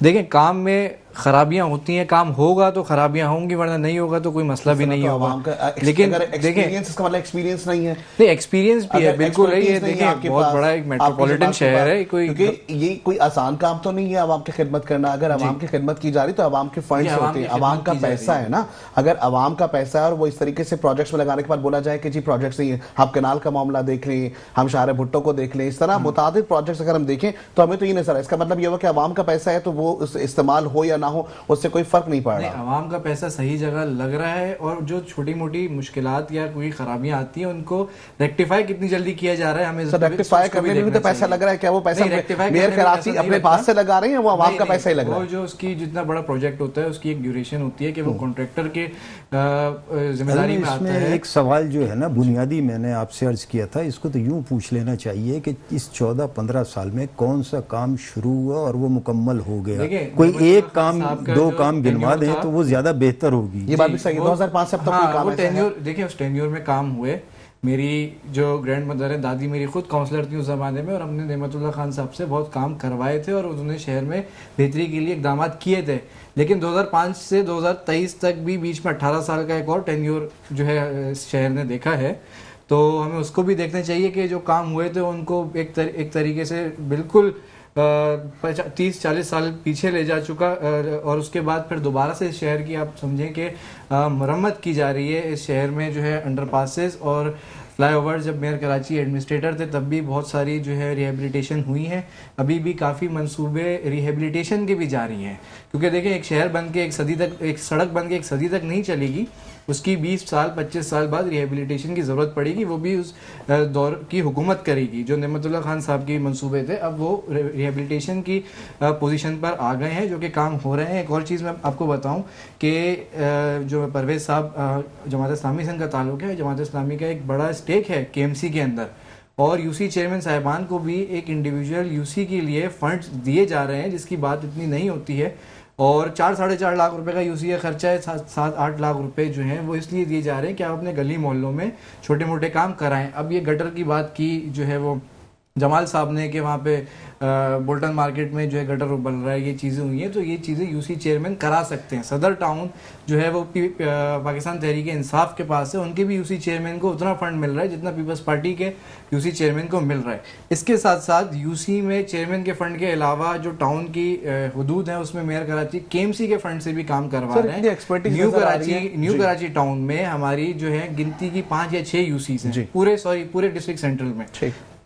देखें, काम में खराबियां होती हैं। काम होगा तो खराबियां होंगी, वरना नहीं होगा तो कोई मसला भी नहीं होगा। लेकिन देखें, इसका मतलब एक्सपीरियंस नहीं है। नहीं, एक्सपीरियंस भी है, बिल्कुल है। ये देखें, बहुत बड़ा एक मेट्रोपॉलिटन शहर है, क्योंकि ये कोई आसान काम तो नहीं है आवाम की खिदमत करना। अगर आवाम की खिदमत की जा रही तो आवाम के फंड्स होते हैं, आवाम का पैसा है ना। अगर आवाम का पैसा है और वो इस तरीके से प्रोजेक्ट्स में लगाने के बाद बोला जाए कि जी प्रोजेक्ट्स नहीं है, हम कनाल का मामला देख लें, हम शाहर भुट्टो को देख लें, इस तरह मुतादिद प्रोजेक्ट्स अगर हम देखें तो हमें तो ये नजर है, इसका मतलब ये हुआ कि आवाम का पैसा है तो वो इस्तेमाल हो या ना हो उससे कोई फर्क नहीं पड़ रहा। आवाम का पैसा सही जगह लग रहा है, और जो छोटी मोटी मुश्किलात या कोई खराबियां आती हैं उनको रेक्टिफाई कितनी जल्दी किया जा रहा है। हमें सर रेक्टिफाई करने में भी तो पैसा लग रहा है। क्या वो पैसा मेयर कराची अपने पास से लगा रहे हैं, वो आवाम का पैसा ही लग रहा है? जो उसकी जितना बड़ा प्रोजेक्ट होता है उसकी एक ड्यूरेशन होती है कि वो कॉन्ट्रैक्टर के जिम्मेदारी में आता है। एक सवाल जो है ना बुनियादी, मैंने आपसे अर्ज किया था, इसको तो यूं पूछ लेना चाहिए कि इस 14-15 साल में कौन सा काम शुरू हुआ और वो मुकम्मल हो गया। कोई एक काम, दो काम गिनवा दें तो वो ज्यादा बेहतर होगी। ये बात भी सही है। 2005 से अब तक कोई काम टेन्योर, देखिए उस टेन्योर में काम हुए। मेरी जो ग्रैंड मदर है, दादी मेरी खुद काउंसलर थी उस ज़माने में, और हमने नेमतुल्लाह खान साहब से बहुत काम करवाए थे और उन्होंने शहर में बेहतरी के लिए इकदाम किए थे। लेकिन 2005 से 2023 तक भी बीच में 18 साल का एक और टेन्योर जो है शहर ने देखा है, तो हमें उसको भी देखना चाहिए कि जो काम हुए थे उनको एक तरीके से बिल्कुल 30-40 साल पीछे ले जा चुका, और उसके बाद फिर दोबारा से इस शहर की आप समझें कि मरम्मत की जा रही है। इस शहर में जो है अंडरपासेस और फ्लाईओवर, जब मेयर कराची एडमिनिस्ट्रेटर थे तब भी बहुत सारी जो है रिहेबिलिटेशन हुई हैं। अभी भी काफ़ी मंसूबे रिहेबिलिटेशन के भी जारी हैं, क्योंकि देखिए एक शहर बन के एक सदी तक, एक सड़क बन के एक सदी तक नहीं चलेगी, उसकी 20 साल 25 साल बाद रिहेबिलिटेशन की ज़रूरत पड़ेगी। वो भी उस दौर की हुकूमत करेगी। जो नेमतुल्लाह खान साहब के मंसूबे थे अब वो रिहेबिलिटेशन की पोजीशन पर आ गए हैं, जो कि काम हो रहे हैं। एक और चीज़ मैं आपको बताऊं कि जो परवेज़ साहब जमात इस्लामी संघ का ताल्लुक है, जमात इस्लामी का एक बड़ा स्टेक है KMC के अंदर, और यूसी चेयरमैन साहिबान को भी एक इंडिविजुअल यूसी के लिए फंड्स दिए जा रहे हैं, जिसकी बात इतनी नहीं होती है। और 4-4.5 लाख रुपए का यूसी का खर्चा है। 7-8 लाख रुपए जो हैं वो इसलिए दिए जा रहे हैं कि आप अपने गली मोहल्लों में छोटे मोटे काम कराएं। अब ये गटर की बात की जो है वो जमाल साहब ने कि वहाँ पे बोल्टन मार्केट में जो है गटर बन रहा है, ये चीज़ें हुई हैं, तो ये चीज़ें यूसी चेयरमैन करा सकते हैं। सदर टाउन जो है वो पाकिस्तान तहरीक इंसाफ के पास है, उनके भी यूसी चेयरमैन को उतना फंड मिल रहा है जितना पीपल्स पार्टी के यूसी चेयरमैन को मिल रहा है। इसके साथ साथ यूसी में चेयरमैन के फंड के अलावा जो टाउन की हदूद है उसमें मेयर कराची KMC के फंड से भी काम करवा रहे हैं। न्यू कराची टाउन में हमारी जो है गिनती की 5 या 6 यूसी हैं पूरे डिस्ट्रिक्ट सेंट्रल में,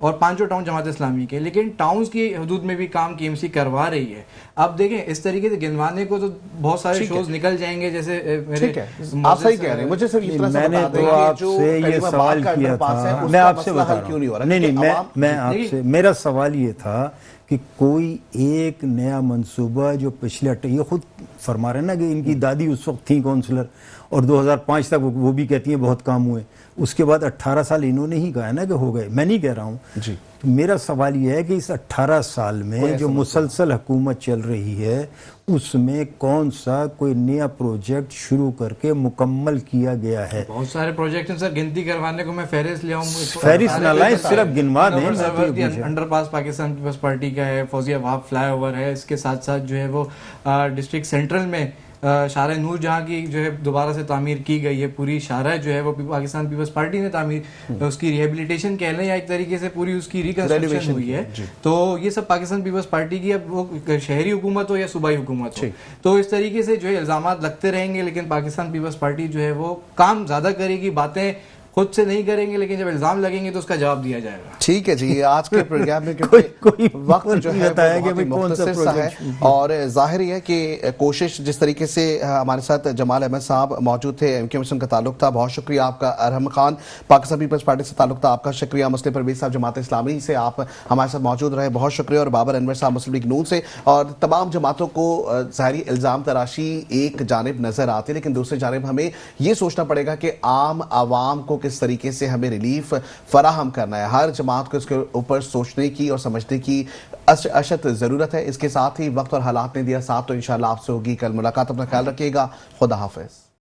और 5 टाउन जमात इस्लामी के, लेकिन टाउन्स की हदूद में भी काम केएमसी करवा रही है। अब देखें इस तरीके से गिनवाने को तो बहुत सारे शोज निकल जाएंगे, जैसे ठीक है, आप सही कह रहे हैं। मुझे सिर्फ इस तरह से मैंने बता दें तो कि आपसे ये सवाल किया था, मैं आपसे बता रहा हूँ, नहीं मैं आपसे, मेरा सवाल ये था कि कोई एक नया मंसूबा जो पिछले ये खुद फरमा रहे ना कि इनकी दादी उस वक्त थी काउंसलर और 2005 तक वो भी कहती हैं बहुत काम हुए, उसके बाद 18 साल इन्होंने ही कहा है ना कि हो गए, मैं नहीं कह रहा हूँ जी। तो मेरा सवाल यह है कि इस 18 साल में जो मुसलसल हुकूमत चल रही है उसमें कौन सा कोई नया प्रोजेक्ट शुरू करके मुकम्मल किया गया है? बहुत सारे प्रोजेक्ट हैं सर, गिनती करवाने को मैं फेरिस ले आऊं, फेरिस न लाएं, सिर्फ गिनवा दें। अंडरपास पाकिस्तान पीपल्स पार्टी का है, फौजिया वहाब फ्लाईओवर है, इसके साथ साथ जो है वो डिस्ट्रिक्ट सेंट्रल में शारा नूर जहाँ की जो है दोबारा से तामीर की गई है, पूरी शारा जो है वो पाकिस्तान पीपल्स पार्टी ने तामीर उसकी रिहेबिलिटेशन कह लें या एक तरीके से पूरी उसकी रिकंस्ट्रक्शन हुई है। तो ये सब पाकिस्तान पीपल्स पार्टी की, अब वो शहरी हुकूमत हो या सूबाई हुकूमत हो, तो इस तरीके से जो है इल्जामात लगते रहेंगे, लेकिन पाकिस्तान पीपल्स पार्टी जो है वो काम ज़्यादा करेगी, बातें खुद से नहीं करेंगे, लेकिन जब इल्जाम लगेंगे तो उसका जवाब दिया जाएगा। ठीक है जी, आज के प्रोग्राम में कोई वक्त जो है मुख्तसर सा है और जाहिर है कि कोशिश जिस तरीके से हमारे साथ जमाल अहमद साहब मौजूद थे, एमक्यूएम से उनका ताल्लुक था, बहुत शुक्रिया आपका। अरहम खान पाकिस्तान पीपल्स पार्टी से ताल्लुक था, आपका शुक्रिया। मुस्लिम परवेज साहब जमात इस्लामी से आप हमारे साथ मौजूद रहे, बहुत शुक्रिया। और बाबर अनवर साहब मुस्लिम लीग नून से। और तमाम जमातों को ज़ाहिरी इल्ज़ाम तराशी एक जानिब नजर आती है, लेकिन दूसरी जानिब हमें ये सोचना पड़ेगा कि आम आवाम को किस तरीके से हमें रिलीफ फराहम करना है। हर जमात को इसके ऊपर सोचने की और समझने की अशद ज़रूरत है। इसके साथ ही वक्त और हालात ने दिया साथ, तो इंशाअल्लाह आपसे होगी कल मुलाकात। अपना ख्याल रखिएगा, खुदा हाफिज़।